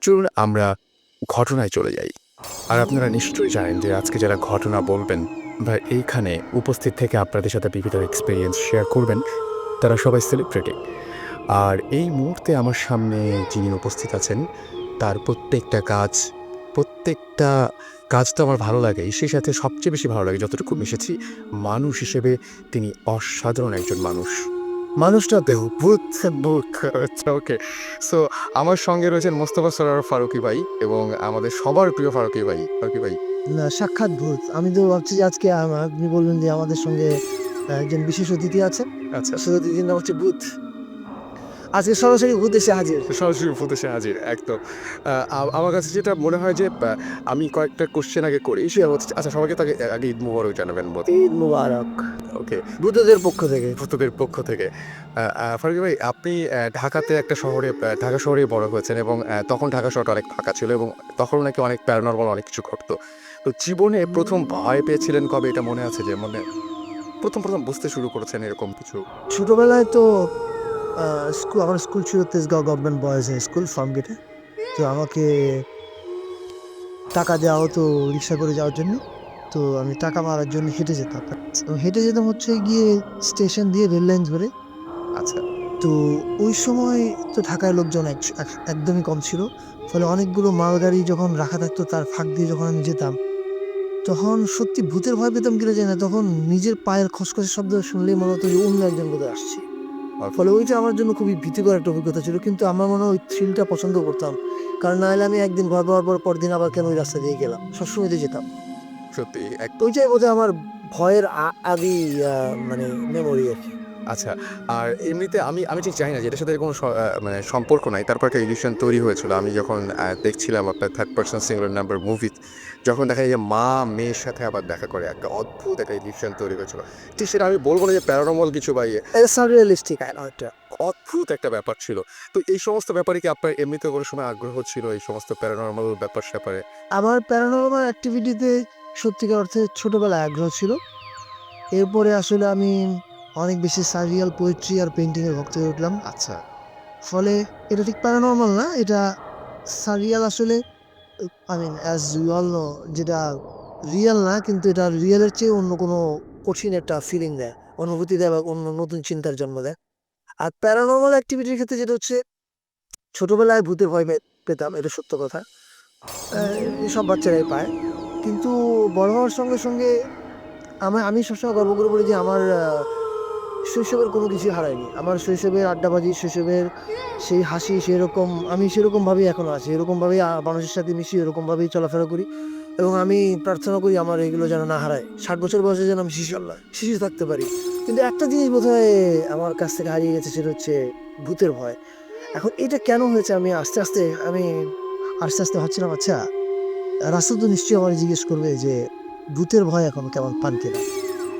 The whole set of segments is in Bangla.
চলুন আমরা ঘটনায় চলে যাই। আর আপনারা নিশ্চয়ই জানেন যে আজকে যারা ঘটনা বলবেন বা এইখানে উপস্থিত থেকে আপনাদের সাথে বিভিন্ন এক্সপেরিয়েন্স শেয়ার করবেন, তারা সবাই সেলিব্রিটি। আর এই মুহূর্তে আমার সামনে যিনি উপস্থিত আছেন, তার প্রত্যেকটা কাজ তো আমার ভালো লাগেই। সেই সাথে সবচেয়ে বেশি ভালো লাগে যতটুকু মিশেছি, মানুষ হিসেবে তিনি অসাধারণ একজন মানুষ। মানুষটাতেও ভূত ভূত আচ্ছা ওকে। সো আমার সঙ্গে রয়েছেন মোস্তফা সরোয়ার ফারুকী ভাই এবং আমাদের সবার প্রিয় ফারুকী ভাই। ফারুকী ভাই, না, সাক্ষাৎ ভূত। আমি তো ভাবছি যে আজকে আপনি বললেন যে আমাদের সঙ্গে একজন বিশেষ অতিথি আছেন। আচ্ছা সেই অতিথির নাম হচ্ছে ভূত। আজকে সরাসরি ভূত এসে হাজির। সরাসরি ভূত এসে হাজির একদম। আমার কাছে যেটা মনে হয় যে আমি কয়েকটা কোশ্চেন আগে করি সে হচ্ছে আচ্ছা সবাইকে তাকে আগে ঈদ মুবারক জানাবেন বোধ। ঈদ মুবারক ওকে, ভূতদের পক্ষ থেকে। ভূতদের পক্ষ থেকে। ফারুকী ভাই, আপনি ঢাকাতে একটা শহরে ঢাকা শহরেই বড় হয়েছেন এবং তখন ঢাকা শহরটা অনেক ফাঁকা ছিল এবং তখন নাকি অনেক প্যারানরমাল অনেক কিছু ঘটতো। তো জীবনে প্রথম ভয় পেয়েছিলেন কবে, এটা মনে আছে? যে মনে প্রথম বুঝতে শুরু করেছেন এরকম কিছু? ছোটবেলায় তো আমার স্কুল ছিল Tejgaon government boys high school ফার্মগেটে। তো আমাকে টাকা দেওয়া হতো রিক্সা করে যাওয়ার জন্য। তো আমি টাকা মারার জন্য হেঁটে যেতাম। তো হেঁটে যেতাম হচ্ছে গিয়ে স্টেশন দিয়ে রেল লাইন ধরে। আচ্ছা, তো ওই সময় তো ঢাকায় লোকজন একদমই কম ছিল। ফলে অনেকগুলো মালগাড়ি যখন রাখা থাকতো তার ফাঁক দিয়ে যখন আমি যেতাম, তখন সত্যি ভূতের ভয় পেতাম কিনা জানি না। তখন নিজের পায়ের খসখসে শব্দ শুনলেই মনে হতো যে অন্য একজন বোধহয় আসছে। ফলে ওইটা আমার জন্য খুবই ভীতিকর একটা অভিজ্ঞতা ছিল। কিন্তু আমার মনে হয় ওই থ্রিলটা পছন্দ করতাম। কারণ নাহলে আমি একদিন ভয় পাওয়ার পর পরদিন আবার কেন ওই রাস্তা দিয়ে গেলাম। সবসময় দিয়ে যেতাম। সত্যি তো ওইটাই বোধহয় আমার ভয়ের আদি মানে মেমোরি আরকি। আচ্ছা। আর এমনিতে আমি আমি ঠিক জানি না যে এটার সাথে কোনো মানে সম্পর্ক নাই। তারপর একটা ইলিউশন তৈরি হয়েছিল। আমি যখন দেখছিলাম আপনার third person singular number movie, যখন দেখা যায় যে মা মেয়ের সাথে আবার দেখা করে, একটা অদ্ভুত একটা ইলিউশন তৈরি হয়েছিল। ঠিক সেটা আমি বলব না যে প্যারানরমাল কিছু বা ইয়ে, এটা সাররিয়ালিস্টিক একটা। অদ্ভুত একটা ব্যাপার ছিল। তো এই সমস্ত ব্যাপারে কি আপনার এমনিতে কোনো সময় আগ্রহ ছিল এই সমস্ত প্যারানরমাল ব্যাপার-স্যাপারে? আমার প্যারানরমাল অ্যাক্টিভিটিতে সত্যিকার অর্থে ছোটবেলায় আগ্রহ ছিল। এরপরে আসলে আমি অনেক বেশি সার্রিয়াল পোয়েট্রি আর পেইন্টিং এর ভক্ত হয়ে উঠলাম। আচ্ছা, ফলে এটা ঠিক প্যারানরমাল না, এটা সার্রিয়াল আসলে I mean as you all know, যেটা রিয়াল না কিন্তু এটা রিয়ালের চেয়ে অন্য কোনো কঠিন একটা ফিলিং দেয়, অনুভূতি দেয় বা অন্য নতুন চিন্তার জন্ম দেয়। আর প্যারানরমাল অ্যাক্টিভিটির ক্ষেত্রে যেটা হচ্ছে ছোটবেলায় ভূতের ভয় পেতাম, এটা সত্য কথা। আ সব বাচ্চারাই পায়। কিন্তু বড় হওয়ার সঙ্গে, সঙ্গে আমি সবসময় গর্ব করে বলি যে আমার শৈশবের কোনো কিছুই হারায়নি। আমার শৈশবের আড্ডাবাজি, শৈশবের সেই হাসি সেরকম আমি সেরকমভাবেই এখনো আছি। এরকমভাবেই মানুষের সাথে মিশি, এরকমভাবেই চলাফেরা করি এবং আমি প্রার্থনা করি আমার এগুলো যেন না হারায়। ৬০ বছর বয়সে যেন আমি শিশু থাকতে পারি। কিন্তু একটা জিনিস বোধহয় আমার কাছ থেকে হারিয়ে গেছে, সেটা হচ্ছে ভূতের ভয়। এখন এটা কেন হয়েছে আমি আস্তে আস্তে ভাবছিলাম, আচ্ছা রাসূল তো নিশ্চয়ই আমারে জিজ্ঞেস করবে যে ভূতের ভয় এখন কেমন পান কিনা?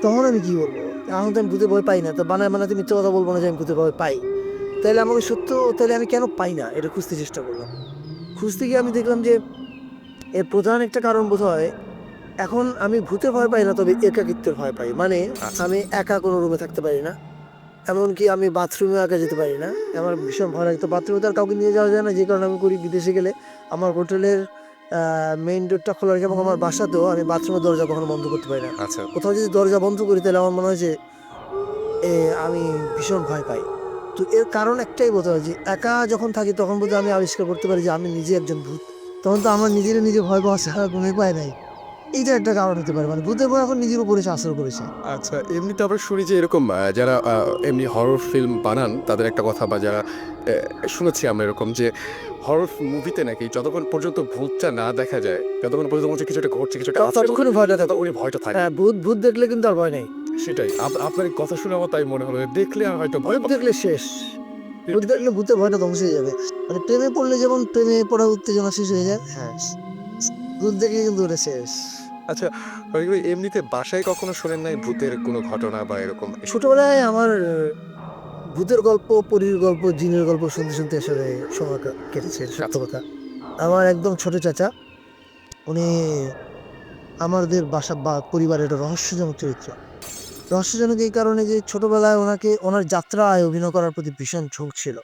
তখন আমি কি বলবো? এখন তো আমি ভূতের ভয় পাই না। তো বানায় মিথ্যা কথা বলব না যে আমি ভূতের ভয় পাই। তাইলে আমি কেন পাই না? এটা খুঁজতে চেষ্টা করলাম। খুঁজতে গিয়ে আমি দেখলাম যে এর প্রধান একটা কারণ বোধহয় এখন আমি ভূতের ভয় পাই না, তবে একাকিত্বের ভয় পাই। মানে আচ্ছা। আমি একা কোনো রুমে থাকতে পারি না। এমনকি আমি বাথরুমেও একা যেতে পারি না। আমার ভীষণ ভয় লাগে। তো বাথরুমে তো আর কাউকে নিয়ে যাওয়া যায় না। যে কারণে আমি করি, বিদেশে গেলে আমার হোটেলের মেইন ডোরটা খোলা রাখি এবং আমার বাসাতেও আমি বাথরুমের দরজা কখনো বন্ধ করতে পারি না। আচ্ছা। কোথাও যদি দরজা বন্ধ করি তাহলে আমার মনে হয় যে আমি ভীষণ ভয় পাই। তো এর কারণ একটাই বোধহয় যে একা যখন থাকি তখন বোধহয় আমি আবিষ্কার করতে পারি যে আমি নিজে একজন ভূত। তখন তো আমার নিজে ভয় পাওয়া ছাড়া কোনো উপায় নাই। এইটা একটা কারণ হতে পারে। মানে ভূতের ভয় এখন নিজের উপর এসে আসর করেছে। আচ্ছা, এমনিতে আমরা শুনি যে এরকম যারা এমনি হরর ফিল্ম বানান তাদের একটা কথা বা যারা শুনেছি আমরা এরকম যে হরর মুভিতে নাকি যতক্ষণ পর্যন্ত ভূতটা না দেখা যায়, ততক্ষণ পর্যন্ত মনে হচ্ছে কিছু একটা ঘটছে, কিছু একটা আছে, ততক্ষণই ভয়টা থাকে। ওই ভয়টা থাকে। হ্যাঁ, ভূত দেখলে কিন্তু আর ভয় নেই। সেটাই। আপনার এই কথা শুনে আমার তাই মনে হলো। দেখলে আর হয়তো ভয় ভূত পাবো। দেখলে শেষ। ভূত দেখলে ভূতের ভয়টা ধ্বংস হয়ে যাবে। মানে প্রেমে পড়লে যেমন প্রেমে পড়ার উত্তেজনা শেষ হয়ে যায়, হ্যাঁ, ভূত দেখলে কিন্তু ওটা শেষ। আচ্ছা, এমনিতে বাসায় কখনো শোনেন নাই ভূতের কোনো ঘটনা বা এরকম? ছোটবেলায় আমার ভূতের গল্প, পরীর গল্প, জিনের গল্প শুনতে আসলে সময় কেটেছে, সত্য আচ্ছা, কথা। আমার একদম ছোট চাচা, উনি আমাদের বাসা বা পরিবারের একটা রহস্যজনক চরিত্র। রহস্যজনক এই কারণে যে ছোটবেলায় ওনার যাত্রায় অভিনয় করার প্রতি ভীষণ ঝোঁক ছিল।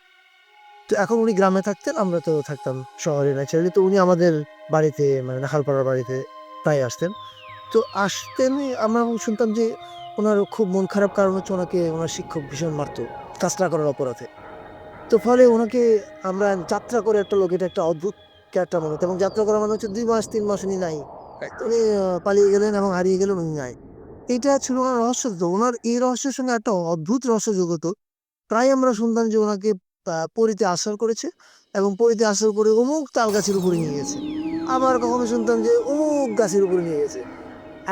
তো এখন উনি গ্রামে থাকতেন, আমরা তো থাকতাম শহরে ন্যাচারালি। তো উনি আমাদের বাড়িতে মানে নাখালপাড়ার বাড়িতে প্রায় আসতেন। তো আসতেন, আমরা শুনতাম যে ওনার খুব মন খারাপ, কারণ হচ্ছে ওনাকে ওনার শিক্ষক ভীষণ মারতো কাজ না করার অপরাধে। তো ফলে ওনাকে আমরা যাত্রা করে একটা লোক, এটা একটা অদ্ভুত ক্যারেক্টার মনে হতো, এবং যাত্রা করা মানে হচ্ছে ২ মাস ৩ মাস উনি নাই। উনি পালিয়ে গেলেন এবং হারিয়ে গেলেন, উনি নাই। এইটা ছিল ওনার রহস্য। তো ওনার এই রহস্যের সঙ্গে একটা অদ্ভুত রহস্য যোগ হতো। প্রায় আমরা শুনতাম যে ওনাকে পরীতে আসর করেছে এবং পরীতে আসর করে অমুক তাল গাছের উপরে নিয়ে গেছে। আবার কখনো শুনতাম যে অমুক গাছের উপরে নিয়ে গেছে।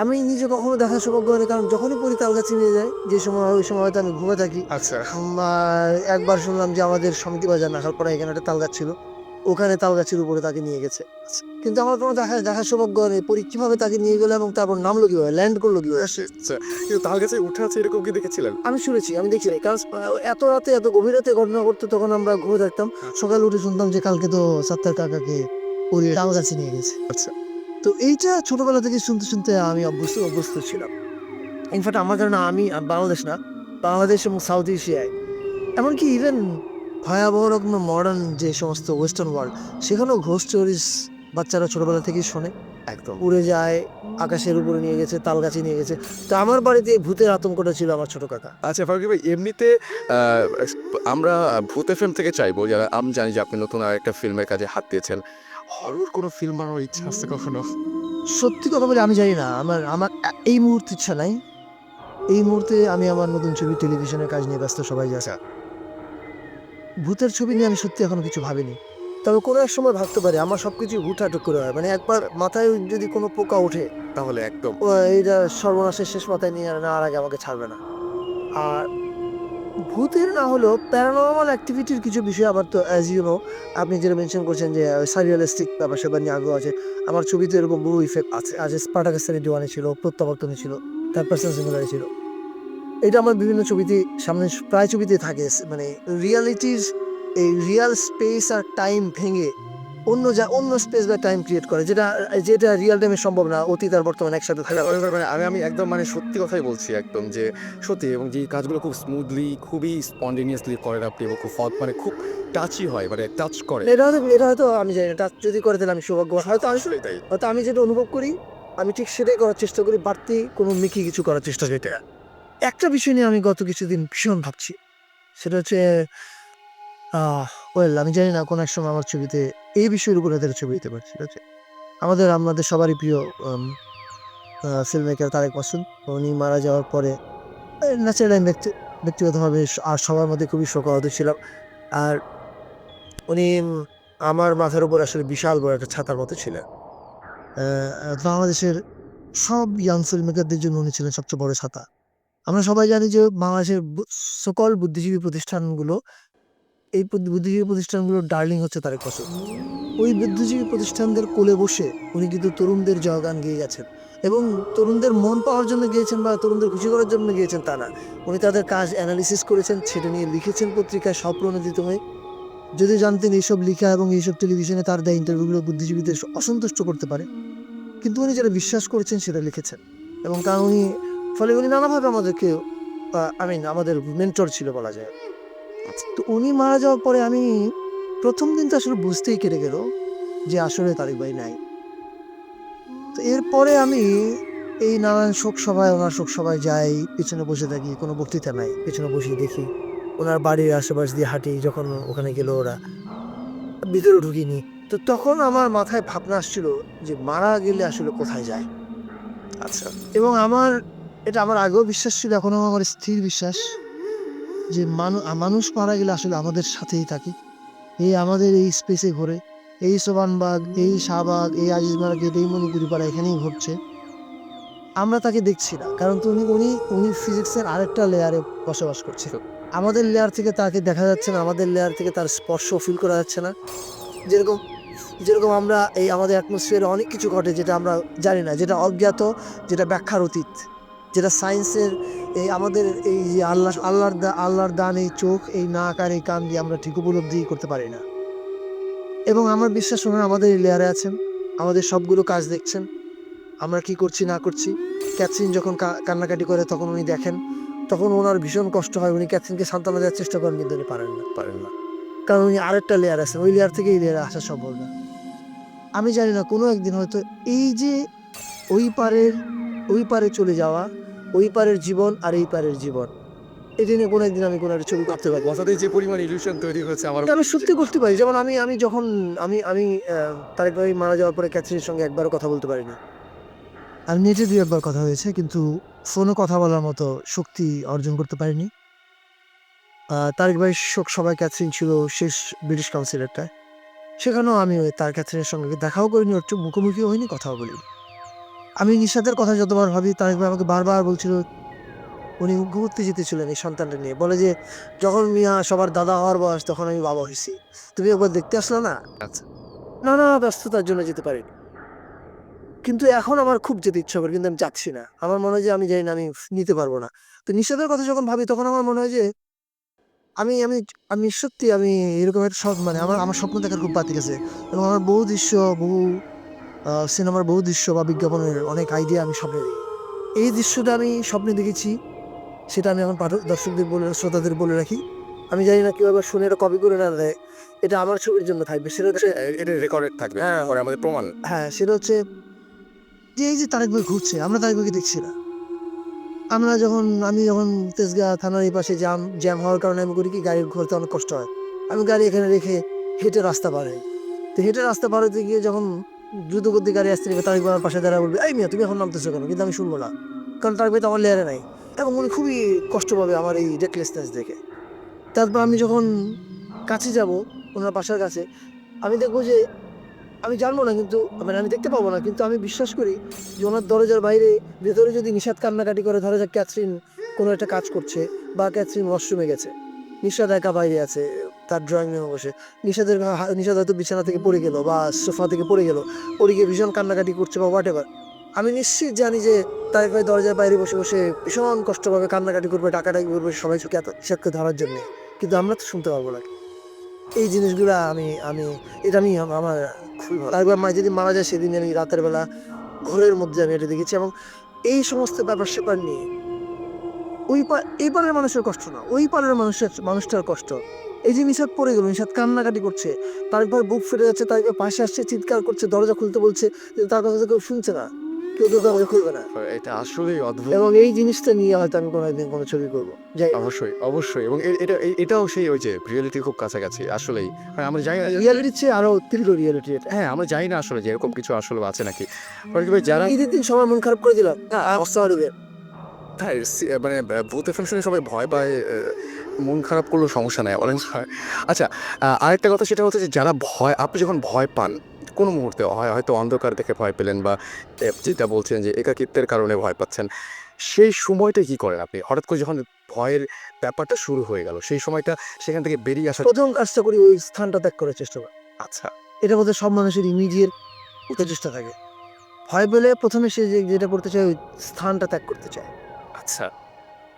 আমি নিজে কখনো দেখার সৌভাগ্য হয়নি, কারণ যখনই পরী তাল গাছে নিয়ে যায়, যে সময় হয় ওই সময় হয়তো আমি ঘুমিয়ে থাকি। আচ্ছা। একবার শুনলাম যে আমাদের সমিতি বাজার নাখালপাড়ায় এখানে একটা তাল গাছ ছিল। ওখানে তাল গাছের উপরে তাকে নিয়ে গেছে। কিন্তু আমার কোনো দেখার সৌভাগ্য হয়নি। পরী কিভাবে তাকে নিয়ে গেল এবং তারপর নামলো কিভাবে? ল্যান্ড করলো কিভাবে? আচ্ছা, কিন্তু তাল গাছে উঠে আছে এরকম কি দেখেছিলেন? আমি শুনেছি, আমি দেখছি নাই। কারণ এত রাতে এত গভীর রাতে ঘটনা ঘটতো, তখন আমরা ঘুমিয়ে থাকতাম। সকালে উঠে শুনতাম যে কালকে তো সাত্তার কাকাকে পরী তাল গাছে নিয়ে গেছে। আচ্ছা। তো এইটা ছোটবেলা থেকে শুনতে আমি অভ্যস্ত ছিলাম। ইনফ্যাক্ট আমার ধারণা আমি বাংলাদেশ না, বাংলাদেশ এবং সাউথ এশিয়ায়, এমনকি ইভেন ভয়াবহ রকমের মডার্ন যে সমস্ত ওয়েস্টার্ন ওয়ার্ল্ড, সেখানেও ঘোস্ট স্টোরিজ বাচ্চারা ছোটবেলা থেকেই শোনে। একদম। উড়ে যায়, আকাশের উপরে নিয়ে গেছে, তাল গাছে নিয়ে গেছে। তো আমার বাড়িতে এই ভূতের আতঙ্কটা ছিল আমার ছোট কাকা। আচ্ছা ফারুকী ভাই, এমনিতে আহ, আমরা ভূত এফএম থেকে চাইবো, যারা আমি জানি যে আপনি নতুন আরেকটা ফিল্মের কাজে হাত দিয়েছেন, হরর কোনো ফিল্ম বানানোর ইচ্ছা আছে কখনো? সত্যি কথা বলি আমি জানি না, আমার আমার এই মুহূর্তে ইচ্ছা নাই। এই মুহূর্তে আমি আমার নতুন ছবি, টেলিভিশনের কাজ নিয়ে ব্যস্ত, সবাই জানে। আচ্ছা। ভূতের ছবি নিয়ে আমি সত্যি এখনো কিছু ভাবিনি। তবে কোনো এক সময় ভাবতে পারি। আমার সবকিছু হুটহাট করে হয়। মানে একবার মাথায় যদি কোনো পোকা ওঠে, তাহলে একদম। এইটা সর্বনাশের শেষ মাথায় নিয়ে নেওয়ার আগে আমাকে ছাড়বে না। আর ভূতের না হলেও প্যারানরমাল অ্যাক্টিভিটির কিছু বিষয় আবার তো অ্যাজ ইউ নো, আপনি যেটা মেনশন করছেন যে সাররিয়ালিস্টিক ব্যাপার-স্যাপার নিয়ে আগ্রহ আছে। আমার ছবিতে এরকম বহু ইফেক্ট আছে। স্পার্টাকাস 71 ছিল, প্রত্যাবর্তনে ছিল, থার্ড পারসন সিঙ্গুলারে ছিল। এটা আমার বিভিন্ন ছবিতে সামনে প্রায় ছবিতেই থাকে। মানে রিয়ালিটির এই রিয়াল স্পেস আর টাইম ভেঙে অন্য স্পেস বা টাইম ক্রিয়েট করে, যেটা রিয়াল টাইমে সম্ভব না, অতীত আর বর্তমান একসাথে থাকা। আমি আমি একদম মানে সত্যি কথাই বলছি, একদম যে সত্যি, এবং যে কাজগুলো খুব স্মুথলি, খুবই স্পন্টেনিয়াসলি করেন আপনি, এবং খুব মানে খুব টাচই হয়, মানে টাচ করে। এটা হয়তো আমি জানি না, টাচ যদি করে তাহলে আমি সৌভাগ্যবান। আসলে তাই। হয়তো আমি যেটা অনুভব করি, আমি ঠিক সেটাই করার চেষ্টা করি, বাড়তি কোনো মিকি কিছু করার চেষ্টা করি। একটা বিষয় নিয়ে আমি গত কিছুদিন ভীষণ ভাবছি। সেটা হচ্ছে ওয়েল আমি জানি না কোন এক সময় আমার ছবিতে এই বিষয়ের উপরে তাদের ছবি দিতে পারছি। ঠিক আছে? আমাদের সবারই প্রিয় ফিল্ম মেকার তারেক মাসুদ, উনি মারা যাওয়ার পরে ন্যাচারালি আমি ব্যক্তিগতভাবে আর সবার মধ্যে খুবই শোকাহত ছিলাম। আর উনি আমার মাথার উপর আসলে বিশাল বড় একটা ছাতার মতো ছিলেন। বাংলাদেশের সব ইয়াং ফিল্ম মেকারদের জন্য উনি ছিলেন সবচেয়ে বড় ছাতা। আমরা সবাই জানি যে বাংলাদেশের সকল বুদ্ধিজীবী প্রতিষ্ঠানগুলো, এই বুদ্ধিজীবী প্রতিষ্ঠানগুলোর ডার্লিং হচ্ছে তারেক মাসুদ। ওই বুদ্ধিজীবী প্রতিষ্ঠানদের কোলে বসে উনি কিন্তু তরুণদের জয়গান গেয়ে গেছেন, এবং তরুণদের মন পাওয়ার জন্য গিয়েছেন বা তরুণদের খুশি করার জন্য গিয়েছেন তা না। উনি তাদের কাজ অ্যানালিসিস করেছেন, সেটা নিয়ে লিখেছেন পত্রিকায় স্বপ্রণোদিত হয়ে। যদি জানতেন এইসব লিখা এবং এইসব টেলিভিশনে তার দেয় ইন্টারভিউগুলো বুদ্ধিজীবীদের অসন্তুষ্ট করতে পারে, কিন্তু উনি যেটা বিশ্বাস করেছেন সেটা লিখেছেন। এবং কারণ উনি নানাভাবে আমাদেরকে আমাদের মেন্টর ছিল বলা যায়। তো উনি মারা যাওয়ার পরে আমি প্রথম দিন তো আসলে বুঝতেই কেটে গেল যে আসলে তারেক ভাই নাই। তো এরপরে আমি এই নানান ওনার শোক সভায় যাই, পেছনে বসে থাকি, কোনো বক্তৃতা নাই, পেছনে বসে দেখি। ওনার বাড়ির আশেপাশ দিয়ে হাঁটি, যখন ওখানে গেল ওরা, ভিতরে ঢুকিনি। তো তখন আমার মাথায় ভাবনা আসছিল যে মারা গেলে আসলে কোথায় যায়। আচ্ছা। এবং এটা আমার আগেও বিশ্বাস ছিল, এখনো আমার স্থির বিশ্বাস যে মানুষ মারা গেলে আসলে আমাদের সাথেই থাকে। আমাদের এই স্পেসে ঘোরে। এই সোবানবাগ, এই শাহবাগ, এই আজিজ মার্কেট, এই মণিপুরিপাড়া এখানেই ঘটছে। আমরা তাকে দেখছি না, কারণ তো উনি ফিজিক্সের আরেকটা লেয়ারে বসবাস করছে। আমাদের লেয়ার থেকে তাকে দেখা যাচ্ছে না, আমাদের লেয়ার থেকে তার স্পর্শ ফিল করা যাচ্ছে না। যেরকম যেরকম আমরা আমাদের অ্যাটমসফিয়ারে অনেক কিছু ঘটে যেটা আমরা জানি না, যেটা অজ্ঞাত, যেটা ব্যাখ্যার অতীত, যেটা সায়েন্সের আমাদের এই যে আল্লাহর দান, এই চোখ, এই নাক আর এই কান দিয়ে আমরা ঠিক উপলব্ধি করতে পারি না। এবং আমার বিশ্বাস ওনারা আমাদের এই লেয়ারে আছেন, আমাদের সবগুলো কাজ দেখছেন, আমরা কি করছি না করছি। ক্যাথরিন যখন কান্নাকাটি করে তখন উনি দেখেন, তখন ওনার ভীষণ কষ্ট হয়, উনি ক্যাথরিনকে সান্ত্বনা দেওয়ার চেষ্টা করেন কিন্তু উনি পারেন না। কারণ ওই আরেকটা লেয়ার আছে, ওই লেয়ার থেকে এই লেয়ারে আসা সম্ভব না। আমি জানি না কোনো একদিন হয়তো এই যে ওই পারে চলে যাওয়া, ওই পারের জীবন আর এই পারের জীবন, এই জন্য কোনো একদিন আমি কোনো একটা ছবি করতে পারি। কথাতে যে পরিমাণ ইলিউশন তৈরি হয়েছে আমার এটা আমি সত্যি করতে পারি। যেমন আমি যখন আমি তারেক ভাই মারা যাওয়ার পরে ক্যাথরিনের সঙ্গে একবারও কথা বলতে পারিনি। আর নেটে ২ একবার কথা হয়েছে, কিন্তু ফোনে কথা বলার মতো শক্তি অর্জন করতে পারিনি। তারেক ভাইয়ের শোক সভায় ক্যাথরিন ছিল শেষ ব্রিটিশ কাউন্সিলরটায়। সেখানেও আমি ওই তার ক্যাথরিনের সঙ্গে দেখাও করিনি, ওর মুখোমুখিও হইনি, কথাও বলিনি। আমি নিশাতের কথা যতবার ভাবি, তারেক ভাই আমাকে বারবার বলছিল, উনি ঘুরতে যেতেছিলেন এই সন্তানটা নিয়ে। বলে যে, "যখন মিয়া সবার দাদা হওয়ার বয়স তখন আমি বাবা হইছি। তুমি একবার দেখতে আসলা না?" আচ্ছা না, ব্যস্ততার জন্য যেতে পারিনি। কিন্তু এখন আমার খুব যেতে ইচ্ছা করে, কিন্তু আমি যাচ্ছি না। আমার মনে হয় যে আমি জানি না আমি নিতে পারবো না। তো নিশাতের কথা যখন ভাবি তখন আমার মনে হয় যে আমি আমি আমি সত্যি আমি এরকম একটা মানে আমার আমার স্বপ্ন দেখার খুব বাতিক আছে। এবং আমার বহু দৃশ্য, বহু সিনেমার বহু দৃশ্য বা বিজ্ঞাপনের অনেক আইডিয়া আমি স্বপ্নে দেখি। এই দৃশ্যটা আমি স্বপ্নে দেখেছি, সেটা আমি এখন দর্শকদের বলে, শ্রোতাদের বলে রাখি। আমি জানি না কেউ আবার শুনে এটা কপি করে না দেয়। এটা আমার ছবির জন্য থাকবে। সেটা হচ্ছে, এটা রেকর্ডেড থাকবে হ্যাঁ, পরে আমাদের প্রমাণ সেটা হচ্ছে যে এই যে তারেক ভাই ঘুরছে, আমরা তারেক ভাইকে দেখছি না। আমি যখন তেজগাঁ থানার এই পাশে জ্যাম হওয়ার কারণে আমি করি কি, গাড়ি ঘুরতে অনেক কষ্ট হয়। আমি গাড়ি এখানে রেখে হেঁটে রাস্তা পার হই। তো হেঁটে রাস্তা পার হতে গিয়ে যখন দ্রুতগতি গাড়ি আসতে দেখবে, তারেক ভাই আমার পাশে দাঁড়ায় বলবে, "এই মিয়া তুমি এখন নামতেছো কেন?" কিন্তু আমি শুনবো না। কারণ তারেক ভাই তো আমার লেয়ারে নাই। এবং উনি খুবই কষ্ট পাবে আমার এই রেকলেসনেস দেখে। তারপর আমি যখন কাছে যাবো, ওনার বাসার কাছে, আমি দেখবো যে আমি জানবো না, কিন্তু মানে আমি দেখতে পাবো না, কিন্তু আমি বিশ্বাস করি যে ওনার দরজার বাইরে ভেতরে যদি নিশাত কান্নাকাটি করে, ধরা যাক ক্যাথরিন কোনো একটা কাজ করছে বা ক্যাথরিন ওয়াশরুমে গেছে, নিশাত একা বাইরে আছে তার ড্রয়িং রুমে বসে, নিশাত হয়তো বিছানা থেকে পড়ে গেল বা সোফা থেকে পড়ে গেল, পড়ে গিয়ে ভীষণ কান্নাকাটি করছে বা হোয়াট এভার, আমি নিশ্চিত জানি যে তারেক ভাই দরজার বাইরে বসে বসে ভীষণ কষ্ট পাবে, কান্নাকাটি করবে, ডাকাডাকি করবে সবাই চোখে এত নিশাতকে ধরার জন্য। কিন্তু আমরা তো শুনতে পারবো না। এই জিনিসগুলা আমি আমি এটা আমি আমার খুবই ভালো। তারপর মা যেদিন মারা যায় সেদিন আমি রাতের বেলা ঘোরের মধ্যে আমি এটা দেখেছি, এবং এই সমস্ত ব্যাপার-স্যাপার নিয়ে এই পারের মানুষের কষ্ট না, ওই পারের মানুষটার কষ্ট। এই যে নিশাত পড়ে গেল, নিশাত কান্নাকাটি করছে, তারপর বুক ফেটে যাচ্ছে, তারপর পাশে আসছে, চিৎকার করছে, দরজা খুলতে বলছে, কিন্তু তার কথা তো কেউ শুনছে না, কেউ তো দরজা খুলবে না। এটা আসলেই অদ্ভুত এবং এই জিনিসটা নিয়ে হয়তো আমি কোনো একদিন কোনো ছবি করবো। যাই হোক, অবশ্যই এবং এটাও সেই ওই যে রিয়েলিটির খুব কাছাকাছি আসলেই আমরা জানি না রিয়েলিটির চেয়ে আরো তীব্র রিয়েলিটি এটা। হ্যাঁ আমরা জানি না আসলে যে এরকম কিছু আসলে আছে নাকি যারা ঈদের দিন সবার মন খারাপ করে দিলাম। অস্বাভাবিক। হ্যাঁ মানে ভূত এফএম শুনে সবাই ভয় পায় মন খারাপ করলেও সমস্যা নাই অনেক সময়। আচ্ছা আরেকটা কথা সেটা হচ্ছে যে যারা আপনি যখন ভয় পান কোনো মুহূর্তে হয়তো অন্ধকার দেখে ভয় পেলেন বা যেটা বলছেন যে একাকিত্বের কারণে ভয় পাচ্ছেন, সেই সময়টা কি করেন আপনি? হঠাৎ করে যখন ভয়ের ব্যাপারটা শুরু হয়ে গেল সেই সময়টা সেখান থেকে বেরিয়ে আসা প্রথম কাজটা করি ওই স্থানটা ত্যাগ করার চেষ্টা করি। আচ্ছা এটার মধ্যে সব মানুষের ইমিডিয়েট প্রচেষ্টা থাকে। ভয় পেলে ১ম এ সে যেটা করতে চায় ওই স্থানটা ত্যাগ করতে চায়। আচ্ছা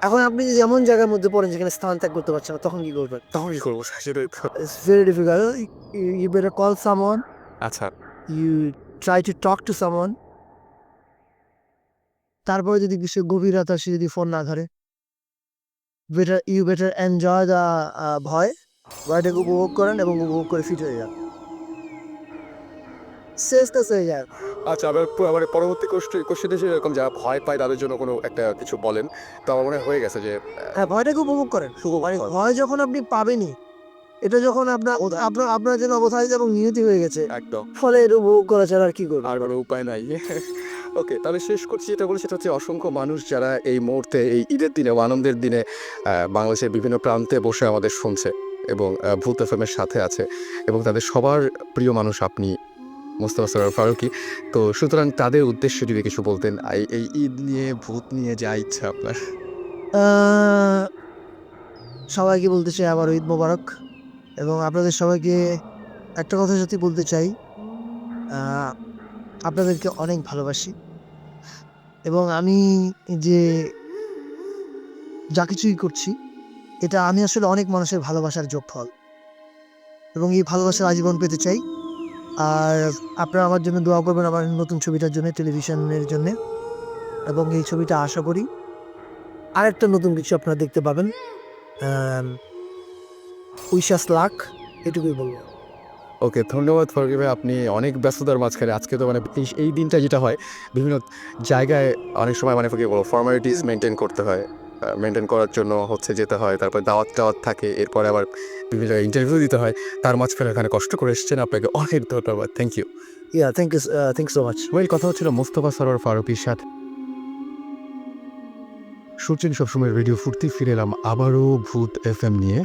এখন আপনি যদি এমন জায়গার মধ্যে পড়েন যেখানে স্থান ত্যাগ করতে পারছেন না, তখন কি করবেন? তখন কি করবো সেটাই তো। It's very difficult. You better call someone. আচ্ছা You try to talk to someone. তারপরে যদি সে গভীর রাতে সে যদি ফোন না ধরে, you better enjoy the ভয়। ভয়টাকে উপভোগ করেন এবং উপভোগ করে ফিট হয়ে যান। শেষ হয়ে যান। আচ্ছা আবার পরবর্তী কোশ্চেনে এরকম যারা ভয় পায় তাদের জন্য কোনো একটা কিছু বলেন তো আমার মনে হয়ে গেছে যে হ্যাঁ, ভয়টাকে উপভোগ করেন। মানে ভয় যখন আপনি পাবেনই, এটা যখন আপনার জন্য অবধারিত এবং নিয়তি হয়ে গেছে, একদম ফলে এটা উপভোগ করা ছাড়া আর কি করবেন? আর কোনো উপায় নাই। ওকে তাহলে শেষ করছি যেটা বলি সেটা হচ্ছে অসংখ্য মানুষ যারা এই মুহূর্তে এই ঈদের দিনে ও আনন্দের দিনে বাংলাদেশের বিভিন্ন প্রান্তে বসে আমাদের শুনছে এবং ভূত এফএমের সাথে আছে এবং তাদের সবার প্রিয় মানুষ আপনি মোস্তফা সরোয়ার ফারুকী। তো সুতরাং তাদের উদ্দেশ্যে যদি কিছু বলতেন এই ঈদ নিয়ে ভূত নিয়ে যা ইচ্ছা আপনার। আহ, সবাইকে বলতে চাই আবার ঈদ মোবারক, এবং আপনাদের সবাইকে একটা কথা সত্যি বলতে চাই, আহ, আপনাদেরকে অনেক ভালোবাসি, এবং আমি যে যা কিছুই করছি এটা আমি আসলে অনেক মানুষের ভালোবাসার যোগফল, এবং এই ভালোবাসার আজীবন পেতে চাই। আর আপনারা আমার জন্য দোয়া করবেন আমার নতুন ছবিটার জন্য, টেলিভিশনের জন্য, এবং এই ছবিটা আশা করি আরেকটা নতুন কিছু আপনারা দেখতে পাবেন। উইশ আস লাক, এটুকুই বলবো। ওকে, ধন্যবাদ ফরগি ভাই। আপনি অনেক ব্যস্ততার মাঝখানে আজকে তো মানে এই দিনটা যেটা হয় বিভিন্ন জায়গায় অনেক সময় মানে কি বলবো ফর্মালিটিস মেনটেন করতে হয়। মেনটেন করার জন্য হচ্ছে যেতে হয়। তারপর দাওয়াত থাকে। এরপরে আবার বিভিন্ন জায়গায় ইন্টারভিউ দিতে হয়। তার মাঝখানে এখানে কষ্ট করে এসেছেন। আপনাকে অনেক ধন্যবাদ। Thank you. Yeah thank so much. Well, কথা হচ্ছিল মোস্তফা সরোয়ার ফারুকীর সাথে। শুনছেন সবসময় রেডিও ফুর্তি, ফিরে এলাম আবারও ভূত এফএম নিয়ে।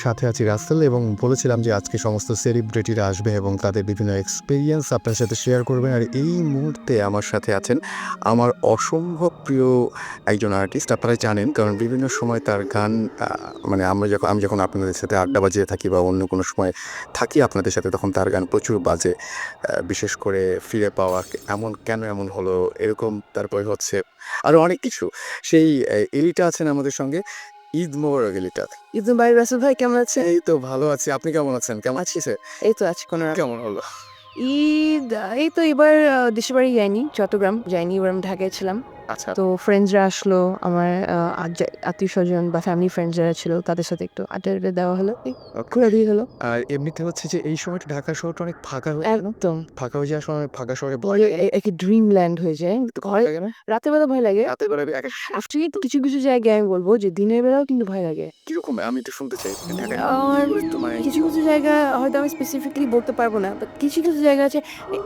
সাথে আছি রাসেল এবং বলেছিলাম যে আজকে সমস্ত সেলিব্রিটিরা আসবে এবং তাদের বিভিন্ন এক্সপিরিয়েন্স আপনার সাথে শেয়ার করবেন। আর এই মুহূর্তে আমার সাথে আছেন আমার অসম্ভব প্রিয় একজন আর্টিস্ট। আপনারা জানেন, কারণ বিভিন্ন সময় তার গান মানে আমি যখন আপনাদের সাথে আড্ডা বাজিয়ে থাকি বা অন্য কোনো সময় থাকি আপনাদের সাথে, তখন তার গান প্রচুর বাজে। বিশেষ করে ফিরে পাওয়া, কেন এমন হলো, এরকম। তারপরে হচ্ছে আরও অনেক কিছু। সেই এলিটা আছেন আমাদের সঙ্গে। ঈদ মোবারক এলিটা। ঈদ ভাই রাসেল ভাই কেমন আছেন? এই তো ভালো আছি। আপনি কেমন আছেন? কেমন আছিস? এই তো আছি কোনো রকম। কেমন হলো? ঈদ এই তো এবার দেশের বাড়ি যাইনি, চট্টগ্রাম যাইনি, এবার আমি ঢাকায় ছিলাম। আচ্ছা। তো ফ্রেন্ডসরা আসলো, আমার আত্মীয় স্বজন বা ফ্যামিলি ফ্রেন্ডস যারা ছিল তাদের সাথে একটু আড্ডা দেওয়া হলো, এই ঘোরাঘুরি হলো। আর এমনিতে হচ্ছে যে এই সময়টা ঢাকা শহরটা অনেক ফাঁকা হয়ে যায় না? একদম ফাঁকা হয়ে যাওয়ার সময় ফাঁকা শহরে বলে একই ড্রিম ল্যান্ড হয়ে যায়। তো ঘরে লাগে না? রাতের বেলা ভয় লাগে, রাতের বেলা এক অ্যাকচুয়ালি কিছু কিছু জায়গায় আমি বলবো যে দিনের বেলাও কিন্তু ভয় লাগে। কিরকম? আমি একটু শুনতে চাই। ঢাকায় আর মানে কিছু কিছু জায়গা হয়তো আমি স্পেসিফিকলি বলতে পারবো না, বাট কিছু কিছু জায়গা আছে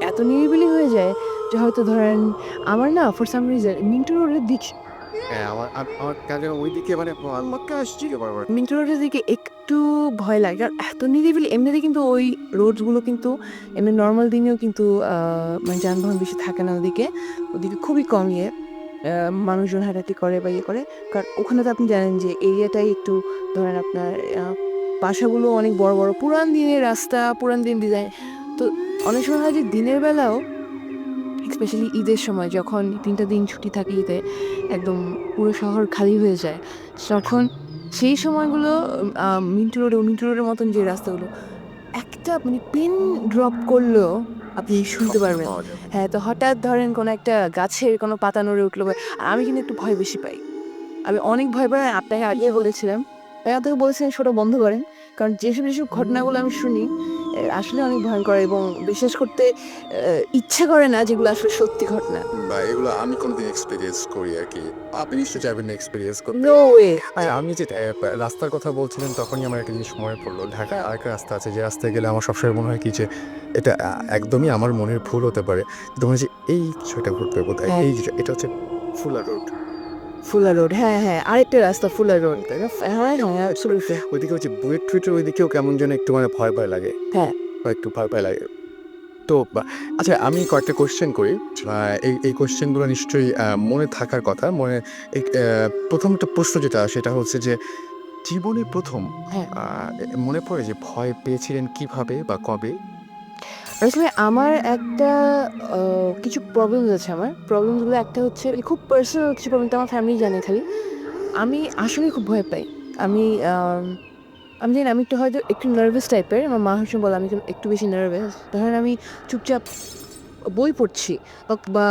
এত নিরিবিলি হয়ে যায় যে হয়তো ধরেন আমার না ফর সাম রিজন মিন্টু রোডের দিক হ্যাঁ, আমার কাজে ওইদিকে মানে আমাকে আসছি বারবার। মিন্টু রোডের দিকে একটু ভয় লাগে, কারণ এত নিরিবিলি। এমনিতে কিন্তু ওই রোডসগুলো কিন্তু এমনি নর্মাল দিনেও কিন্তু মানে যানবাহন বেশি থাকে না ওদিকে, ওদিকে খুবই কম মানুষজন হাঁটাহাঁটি করে বা করে। কারণ ওখানে তো আপনি জানেন যে এরিয়াটাই একটু ধরেন আপনার বাসাগুলো অনেক বড় বড়, পুরান দিনের রাস্তা, পুরান দিন ডিজাইন। তো অনেক সময় হয় যে দিনের বেলাও, স্পেশালি ঈদের সময় যখন 3টা দিন ছুটি থাকে ঈদে, একদম পুরো শহর খালি হয়ে যায়, তখন সেই সময়গুলো মিন্টু রোডের মতন যে রাস্তাগুলো একটা মানে পেন ড্রপ করলেও আপনি শুনতে পারবেন। হ্যাঁ, তো হঠাৎ ধরেন কোনো একটা গাছের কোনো পাতা নড়ে উঠলো, আর আমি কিন্তু একটু ভয় বেশি পাই, আমি অনেক ভয় পাই। আপনাকে আগে বলেছিলাম, আপনাকে বলেছিলেন সেটা বন্ধ করেন, কারণ যেসব যেসব ঘটনাগুলো আমি শুনি আসলে অনেক ভয়ঙ্কর, এবং বিশ্বাস করতে ইচ্ছে করে না যেগুলো আসলে সত্যি ঘটনা। বা এগুলো আমি কোনোদিন এক্সপেরিয়েন্স করি আর কি। আপনি নিশ্চয়ই চাইবেন না এক্সপেরিয়েন্স করতে। No way. আর আমি যে রাস্তার কথা বলছিলেন, তখনই আমার একটা জিনিস মনে পড়লো। ঢাকায় আরেকটা রাস্তা আছে, যে রাস্তায় গেলে আমার সবসময় মনে হয় কি যে এটা একদমই আমার মনের ভুল হতে পারে, কিন্তু মনে হচ্ছে এই বিষয়টা ঘটবে বোধহয়। হ্যাঁ। এই এটা হচ্ছে ফুলা রোড। ফুলা রোড, হ্যাঁ হ্যাঁ, আরেকটা রাস্তা ফুলা রোড, তাই না? হ্যাঁ হ্যাঁ, absolutely। ওইদিকে হচ্ছে বুয়েট টুয়েটের ওইদিকেও কেমন যেন একটু মানে ভয় ভয় লাগে। হ্যাঁ। বা একটু ভয় ভয় লাগে। তো আচ্ছা, আমি কয়েকটা কোয়েশ্চেন করি। এই কোয়েশ্চেনগুলো নিশ্চয়ই মনে থাকার কথা। প্রথম একটা প্রশ্ন যেটা, সেটা হচ্ছে যে জীবনে প্রথম হ্যাঁ, মনে পড়ে যে ভয় পেয়েছিলেন কিভাবে বা কবে? আসলে আমার একটা কিছু প্রবলেমস আছে। আমার প্রবলেমসগুলো একটা হচ্ছে খুব পার্সোনাল কিছু প্রবলেম, তো আমার ফ্যামিলি জানে খালি। আমি আসলেই খুব ভয় পাই। আমি আমি জানি না, আমি একটু হয়তো একটু নার্ভাস টাইপের। আমার মা হচ্ছে বলে আমি একটু বেশি নার্ভাস। ধরেন আমি চুপচাপ বই পড়ছি বা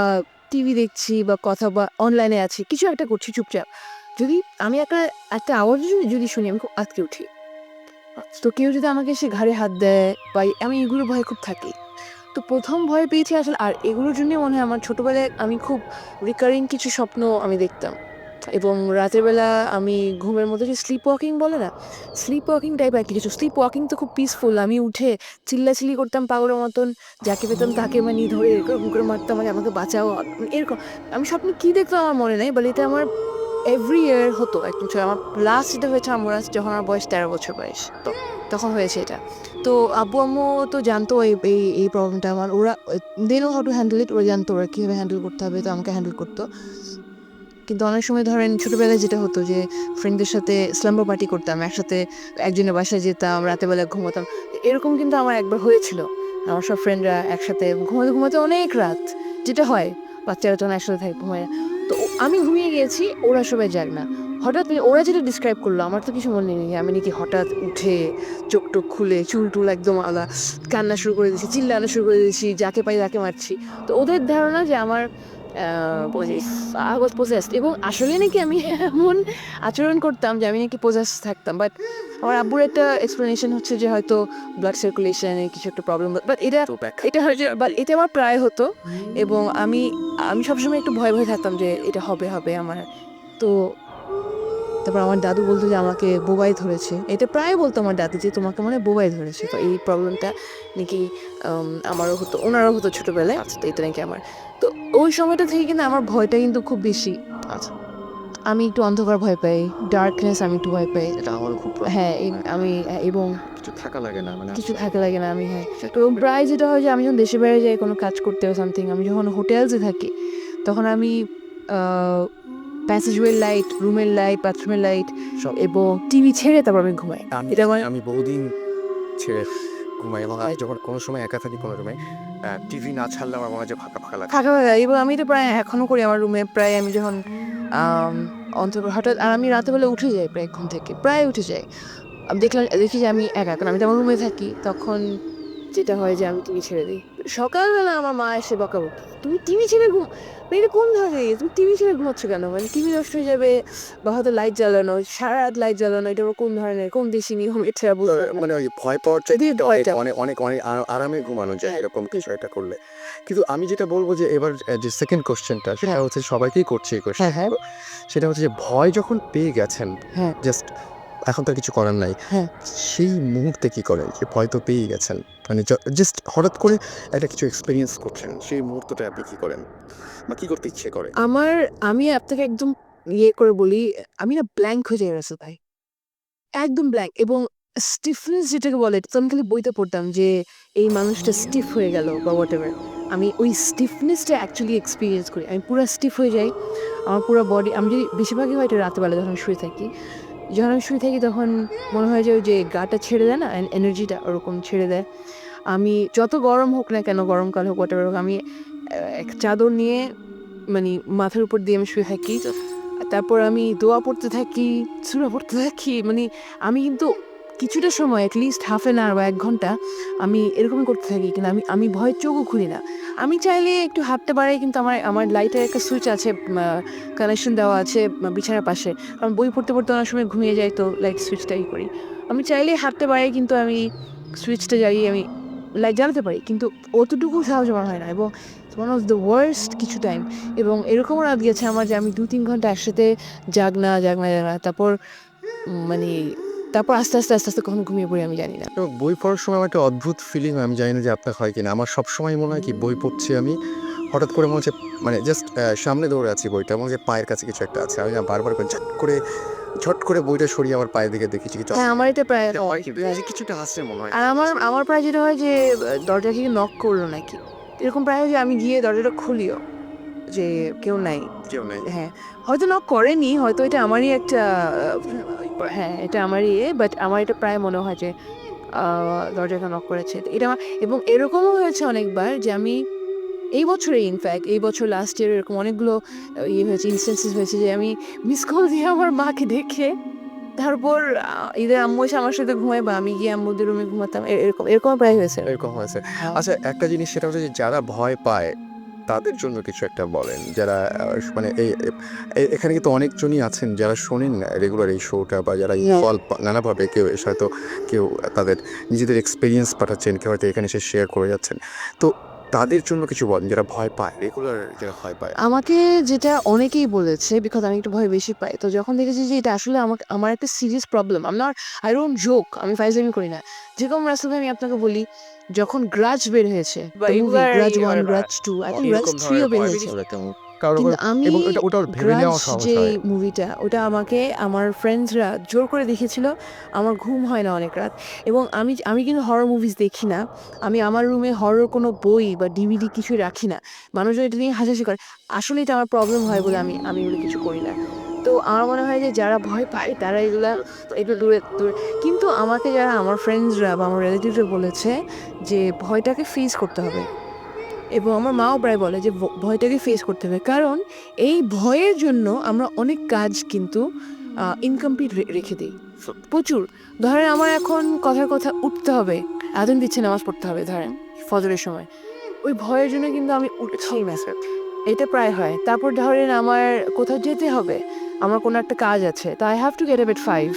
টিভি দেখছি বা কথা বা অনলাইনে আছি, কিছু একটা করছি চুপচাপ। যদি আমি একটা আওয়াজ যদি শুনি, আমি খুব আঁতকে উঠি। তো কেউ যদি আমাকে এসে ঘাড়ে হাত দেয় বা আমি এগুলো ভয়ে খুব থাকি। তো প্রথম ভয় পেয়েছি আসলে, আর এগুলোর জন্যই মনে হয় আমার ছোটোবেলায় আমি খুব রিকারিং কিছু স্বপ্ন আমি দেখতাম, এবং রাতের বেলা আমি ঘুমের মধ্যে যে স্লিপ ওয়াকিং বলে না, স্লিপ ওয়াকিং টাইপ আর কি কিছু। স্লিপ ওয়াকিং তো খুব পিসফুল, আমি উঠে চিল্লাচিল্লি করতাম পাগলের মতন, যাকে পেতাম তাকে মানে ধরে এরকম করে মারতাম, মানে আমাকে বাঁচাও, এরকম। আমি স্বপ্নে কী দেখতাম আমার মনে নেই, বলে এটা আমার এভরি ইয়ার হতো একদম ছোট। আমার লাস্ট যেটা হয়েছে আমার যখন আমার বয়স 13 বছর বয়স, তো তখন হয়েছে এটা। তো আব্বু আম্মু তো জানতো এই প্রবলেমটা আমার, ওরা they know how to handle it, ওরা জানতো ওরা কীভাবে হ্যান্ডেল করতে হবে, তো আমাকে হ্যান্ডেল করতো। কিন্তু অনেক সময় ধরেন ছোটোবেলায় যেটা হতো যে ফ্রেন্ডদের সাথে স্লাম্বার পার্টি করতাম, একসাথে একজনের বাসায় যেতাম, রাতেবেলা ঘুমাতাম, এরকম কিন্তু আমার একবার হয়েছিল। আমার সব ফ্রেন্ডরা একসাথে ঘুমাতে ঘুমাতে অনেক রাত, যেটা হয় বাচ্চারা তখন একসাথে থাকে ঘুমায়। তো আমি ঘুমিয়ে গিয়েছি, ওরা সবাই জাগ না। হঠাৎ ওরা যেটা ডিসক্রাইব করলো, আমার তো কিছু মনে নেই, আমি নাকি হঠাৎ উঠে চোখ টোক খুলে চুল টুল একদম আলাদা, কান্না শুরু করে দিয়েছি, চিল্লানো শুরু করে দিয়েছি, যাকে পাই তাকে মারছি। তো ওদের ধারণা যে আমার আই ওয়াজ পোজেসড, এবং আসলে নাকি আমি এমন আচরণ করতাম যে আমি নাকি পোজেস থাকতাম। বাট আমার আব্বুর একটা এক্সপ্লেনেশন হচ্ছে যে হয়তো ব্লাড সার্কুলেশনে কিছু একটা প্রবলেম, বাট এটা হচ্ছে, বাট এটা আমার প্রায় হতো। এবং আমি আমি সবসময় একটু ভয় ভয় থাকতাম যে এটা হবে হবে আমার। তো তারপর আমার দাদু বলতো যে আমাকে বোবাই ধরেছে, এটা প্রায় বলতো আমার দাদু যে তোমাকে মনে হয় বোবাই ধরেছে। তো এই প্রবলেমটা নাকি আমারও হতো, ওনারও হতো ছোটোবেলায়। তো এটা নাকি আমার। তো ওই সময়টা থেকে কিন্তু আমার ভয়টা কিন্তু খুব বেশি। আচ্ছা, আমি একটু অন্ধকার ভয় পাই, ডার্কনেস আমি একটু ভয় পাই। এটা আমারও খুব হ্যাঁ আমি এবং কিছু থাকা লাগে না মানে কিছু থাকে লাগে না আমি, হ্যাঁ। তো প্রায় যেটা হয় যে আমি যখন দেশে বাইরে যাই কোনো কাজ করতে হয় সামথিং, আমি যখন হোটেলসে থাকি তখন আমি প্যাসেজওয়ে লাইট, রুমের লাইট, বাথরুমের লাইট সব এবং টিভি ছেড়ে তারপর আমি ঘুমাই। এটা আমার আমি বহুদিন ছেড়ে ঘুমাই এবং আমি যখন কোনো সময় একা থাকি কোনো রুমে টিভি না ছাড়লে আমার মনে হয় যে ফাঁকা ফাঁকা লাগে। ফাঁকা ফাঁকা, এবং আমি তো প্রায় এখনও করি আমার রুমে। প্রায় আমি যখন অন্তত হঠাৎ, আর আমি রাতেবেলা উঠে যাই প্রায় ঘুম থেকে, প্রায় উঠে যাই। আমি দেখি যে আমি একা, কারণ আমি তো আমার রুমে থাকি। তখন যেটা হয় যে আমি টিভি ছেড়ে দিই। সকালবেলা আমার মা এসে বকাবকি, তুমি টিভি ছেড়ে মানে এটা কোন ধরনের, তুমি টিভি ছেড়ে ঘুমাচ্ছ কেন, মানে টিভি নষ্ট হয়ে যাবে, বা হয়তো লাইট জ্বালানো, সারা রাত লাইট জ্বালানো, এটা আবার কোন ধরনের, কোন দেশি নিয়ম, এটা বুঝতে পারি না। মানে ওই ভয় পাওয়ার চাইতে দিয়ে ভয়টা। অনেক অনেক অনেক আরামে ঘুমানো যায় এরকম কিছু একটা করলে। কিন্তু আমি যেটা বলবো যে এবার যে সেকেন্ড কোশ্চেনটা সেটা হচ্ছে সবাইকেই করছে এই কোশ্চেন, হ্যাঁ, সেটা হচ্ছে যে ভয় যখন পেয়ে গেছেন, হ্যাঁ, জাস্ট এখন তো আর কিছু করার নাই, হ্যাঁ। সেই মুহূর্তে কি করেন? যে ভয় তো পেয়েই গেছেন, মানে জাস্ট হঠাৎ করে একটা কিছু এক্সপিরিয়েন্স করছেন, সেই মুহূর্তটা আপনি কি করেন বা কি করতে ইচ্ছে করে? আমি আপনাকে একদম ইয়ে করে বলি, আমি না ব্ল্যাঙ্ক হয়ে যাই রাসেল ভাই। একদম ব্ল্যাঙ্ক, এবং স্টিফনেস যেটাকে বলে, তো আমি খালি বইতে পড়তাম যে এই মানুষটা স্টিফ হয়ে গেল বা হোয়াটএভার। আমি ওই স্টিফনেসটা অ্যাকচুয়ালি এক্সপিরিয়েন্স করি। আমি পুরো স্টিফ হয়ে যাই। আমার পুরো বডি, আমি যদি বেশিরভাগই হয় এটা রাতেরবেলা যখন আমি শুয়ে থাকি। যখন আমি শুয়ে থাকি তখন মনে হয় যে ওই যে গাটা ছেড়ে দেয় না, এনার্জিটা ওরকম ছেড়ে দেয়। আমি যত গরম হোক না কেন, গরমকাল হোক হোয়াটএভার হোক, আমি এক চাদর নিয়ে মানে মাথার উপর দিয়ে আমি শুয়ে থাকি। তারপর আমি দোয়া পড়তে থাকি, সূরা পড়তে থাকি। মানে আমি কিন্তু কিছুটা সময় অ্যাটলিস্ট হাফ অ্যান আওয়ার বা ১ ঘন্টা আমি এরকমই করতে থাকি। কিন্তু আমি ভয়ে চোখও খুলি না। আমি চাইলে একটু হাঁটতে পারি, কিন্তু আমার লাইটের একটা সুইচ আছে, কানেকশন দেওয়া আছে বিছানার পাশে। কারণ বই পড়তে পড়তে অনেক সময় ঘুমিয়ে যাই, তো লাইট সুইচটা ই করি। আমি চাইলেই হাঁটতে পারি, কিন্তু আমি সুইচটা জ্বালিয়ে আমি লাইট জ্বালাতে পারি। কিন্তু অতটুকু সাহস আমার হয় না, এবং ওয়ান অফ দ্য ওয়ার্স্ট কিছু টাইম। এবং এরকমও রাত গেছে আমার যে আমি ২-৩ ঘন্টা একসাথে জাগনা। তারপর মানে তারপর আস্তে আস্তে কখন ঘুমিয়ে পড়ি আমি জানি না। এবং বই পড়ার সময় আমার একটা অদ্ভুত ফিলিং, আমি জানি না যে আপনার হয় কিনা। আমার সবসময় মনে হয় কি বই পড়ছি আমি, হঠাৎ করে মনে হচ্ছে মানে জাস্ট সামনে দৌড়ে আছি, বইটা মনে হচ্ছে পায়ের কাছে কিছু একটা আছে। আমি না বারবার করে ঝট করে বইটা সরিয়ে আমার পায়ের দিকে দেখি কিছু হ্যাঁ, আমার এটা প্রায় হয় কি কিছুটা আসছে মনে হয়। আর আমার প্রায় যেটা হয় যে দরজা থেকে নক করলো নাকি। এরকম প্রায় হয় যে আমি গিয়ে দরজাটা খুলিও যে কেউ নাই। কেউ নেই। হ্যাঁ, হয়তো নক করেনি, হয়তো এটা আমারই একটা হ্যাঁ, এটা আমারই বাট আমার এটা প্রায় মনে হয় যে দরজাটা নক করেছে। তো এটা এবং এরকমও হয়েছে অনেকবার যে আমি এই বছরেই, ইনফ্যাক্ট এই বছর লাস্ট ইয়ার এরকম অনেকগুলো ইয়ে হয়েছে, ইনস্ট্যান্সেস হয়েছে যে আমি মিস কল দিয়ে আমার মাকে দেখে তারপর ঈদের আম্মু এসে আমার সাথে ঘুমায় বা আমি গিয়ে আম্মুদের রুমে ঘুমাতাম। এরকম প্রায় হয়েছে। এরকম হয়েছে। আচ্ছা, একটা জিনিস সেটা হচ্ছে যে যারা ভয় পায় তাদের জন্য কিছু একটা বলেন। যারা মানে এখানে কিন্তু অনেকজনই আছেন যারা শোনেন রেগুলার এই শোটা, বা যারা ইনভলভ নানাভাবে, কেউ এসে হয়তো কেউ তাদের নিজেদের এক্সপেরিয়েন্স পাঠাচ্ছেন, কেউ হয়তো এখানে এসে শেয়ার করে যাচ্ছেন। তো তাদের জন্য কিছু বলেন যারা ভয় পায়, রেগুলার যারা ভয় পায়। আমাকে যেটা অনেকেই বলেছে, বিকজ আমি একটু ভয় বেশি পাই। তো যখন দেখেছি যে এটা আসলে আমার একটা serious problem, I don't joke, আমি ফাইজলামি করি না। যেরকম রাসেল ভাই, আমি আপনাকে বলি, যখন গ্রাজ বের হয়েছে, grudge 1, grudge 2, I think grudge এরকম 3 ও ধরনের বের ভয় হয়েছে। কারো কিন্তু আমি এবং ওটা ভেবে গ্রাজ নেওয়া সহজ যে হয়। মুভিটা, ওটা আমাকে আমার ফ্রেন্ডসরা জোর করে দেখেছিল। আমার ঘুম হয় না অনেক রাত, এবং আমি কিন্তু হরর মুভিজ দেখি না। আমি আমার রুমে হরর কোনো বই বা ডিভিডি কিছুই রাখি না। মানুষজন এটা নিয়ে হাসাহাসি করে। আসলে এটা আমার প্রবলেম হয় বলে আমি এগুলো কিছু করি না। তো আমার মনে হয় যে যারা ভয় পায় তারা একটু দূরে। কিন্তু আমাকে যারা আমার ফ্রেন্ডসরা বা আমার রিলেটিভসরা বলেছে যে ভয়টাকে ফেস করতে হবে, এবং আমার মাও প্রায় বলে যে ভয়টাকে ফেস করতে হবে, কারণ এই ভয়ের জন্য আমরা অনেক কাজ কিন্তু ইনকমপ্লিট রেখে দিই প্রচুর। ধরেন আমার এখন কথার কথা উঠতে হবে, আজান দিচ্ছে, নামাজ পড়তে হবে ধরেন ফজরের সময়, ওই ভয়ের জন্য কিন্তু আমি উঠছি না। এটা প্রায় হয়। তারপর ধরেন আমার কোথাও যেতে হবে, আমার কোনো একটা কাজ আছে, তো I have to get up at 5,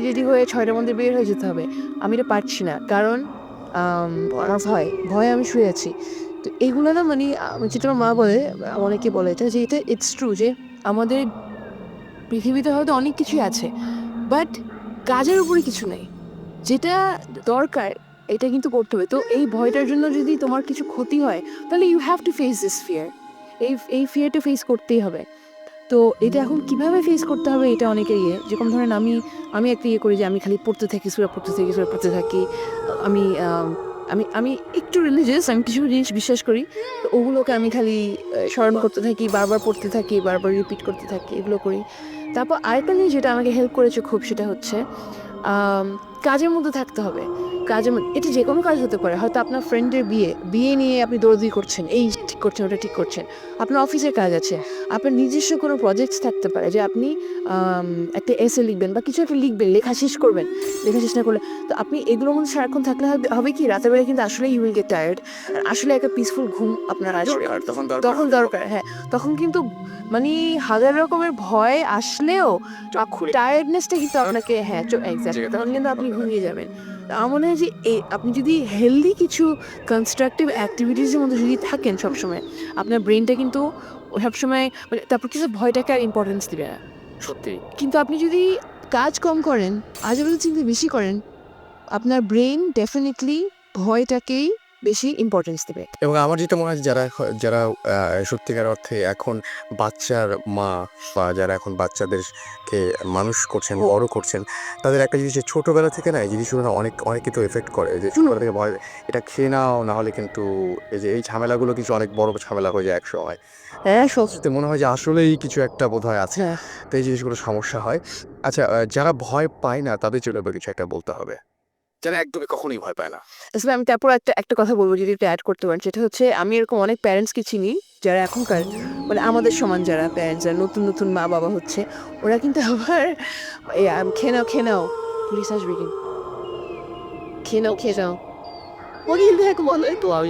ready হয়ে 6টার মধ্যে বের হয়ে যেতে হবে। আমি এটা পারছি না, কারণ আমার ভয়ে আমি শুয়ে আছি। তো এইগুলো না মানে যেটা আমার মা বলে, অনেকে বলে এটা, যে এটা ইটস ট্রু, যে আমাদের পৃথিবীতে হয়তো অনেক কিছুই আছে, বাট কাজের উপরে কিছু নেই। যেটা দরকার এটা কিন্তু করতে হবে। তো এই ভয়টার জন্য যদি তোমার কিছু ক্ষতি হয়, তাহলে you have to face this fear. এই ফিয়ারটা ফেস করতেই হবে। তো এটা এখন কিভাবে ফেস করতে হবে, এটা অনেকের যেরকম ধরেন আমি একটা করি যে আমি খালি পড়তে থাকি, সূরা পড়তে থাকি। আমি আমি আমি একটু রিলিজিয়াস, আমি কিছু জিনিস বিশ্বাস করি, তো ওগুলোকে আমি খালি স্মরণ করতে থাকি, বারবার পড়তে থাকি, বারবার রিপিট করতে থাকি, এগুলো করি। তারপর আরেকটা জিনিস যেটা আমাকে হেল্প করেছে খুব, সেটা হচ্ছে আম, কাজের মধ্যে থাকতে হবে। এটা যে কোনো কাজ হতে পারে, হয়তো আপনার ফ্রেন্ডের বিয়ে নিয়ে আপনি দৌড়াদৌড়ি করছেন, এই ঠিক করছেন, ওটা ঠিক করছেন। আপনার অফিসের কাজ আছে, আপনার নিজস্ব কোনো প্রজেক্টস থাকতে পারে, যে আপনি একটা এসে লিখবেন বা কিছু একটা লিখবেন, লেখা শেষ করবেন, লেখা শেষ না করলে, তো আপনি এগুলোর মধ্যে সারাক্ষণ থাকলে হবে কি, রাতের বেলা কিন্তু আসলে ইউ উইল গেট টায়ার্ড। আসলে একটা পিসফুল ঘুম আপনার আসবে, তখন দরকার। হ্যাঁ, তখন কিন্তু মানে হাজার রকমের ভয় আসলেও টায়ার্ডনেসটা কিন্তু আপনাকে, হ্যাঁ এক্স্যাক্টলি, তখন কিন্তু আপনি ঘুমিয়ে যাবেন। তো আমার মনে হয় যে আপনি যদি হেলদি কিছু কনস্ট্রাকটিভ অ্যাক্টিভিটিসের মধ্যে যদি থাকেন সবসময়, আপনার ব্রেনটা কিন্তু সবসময় মানে, তারপর কিছু ভয়টাকে আর ইম্পর্টেন্স দিবে না, সত্যি। কিন্তু আপনি যদি কাজ কম করেন, আজেবাজে চিন্তা বেশি করেন, আপনার ব্রেন ডেফিনেটলি ভয়টাকেই বেশি ইম্পর্টেন্স দেবে। এবং আমার যেটা মনে হয় যে যারা সত্যিকার অর্থে এখন বাচ্চার মা বা যারা এখন বাচ্চাদেরকে মানুষ করছেন, বড় করছেন, তাদের একটা জিনিস যে ছোটোবেলা থেকে না এই জিনিসগুলো না অনেক কিন্তু এফেক্ট করে, যে ছোটোবেলা থেকে ভয় এটা খেয়ে নাও, না হলে কিন্তু এই ঝামেলাগুলো কিছু অনেক বড় ঝামেলা হয়ে যায় একসময়। হ্যাঁ, তো মনে হয় যে আসলেই কিছু একটা বোধহয় আছে, হ্যাঁ। তো এই জিনিসগুলো সমস্যা হয়। আচ্ছা, যারা ভয় পায় না তাদের জন্য এবার কিছু একটা বলতে হবে, যারা একদমই কখনোই ভয় পায় না। আসলে আমি তারপর একটা কথা বলবো, যদি একটু অ্যাড করতে পারেন, সেটা হচ্ছে আমি এরকম অনেক প্যারেন্টসকে চিনি, যারা এখনকার মানে আমাদের সমান যারা প্যারেন্টস, যারা নতুন নতুন মা বাবা হচ্ছে, ওরা কিন্তু আবার খেয়ে নাও পুলিশ আসবে, কিন্তু খেয়ে নাও ওকে কিন্তু এখন বলে তো আমি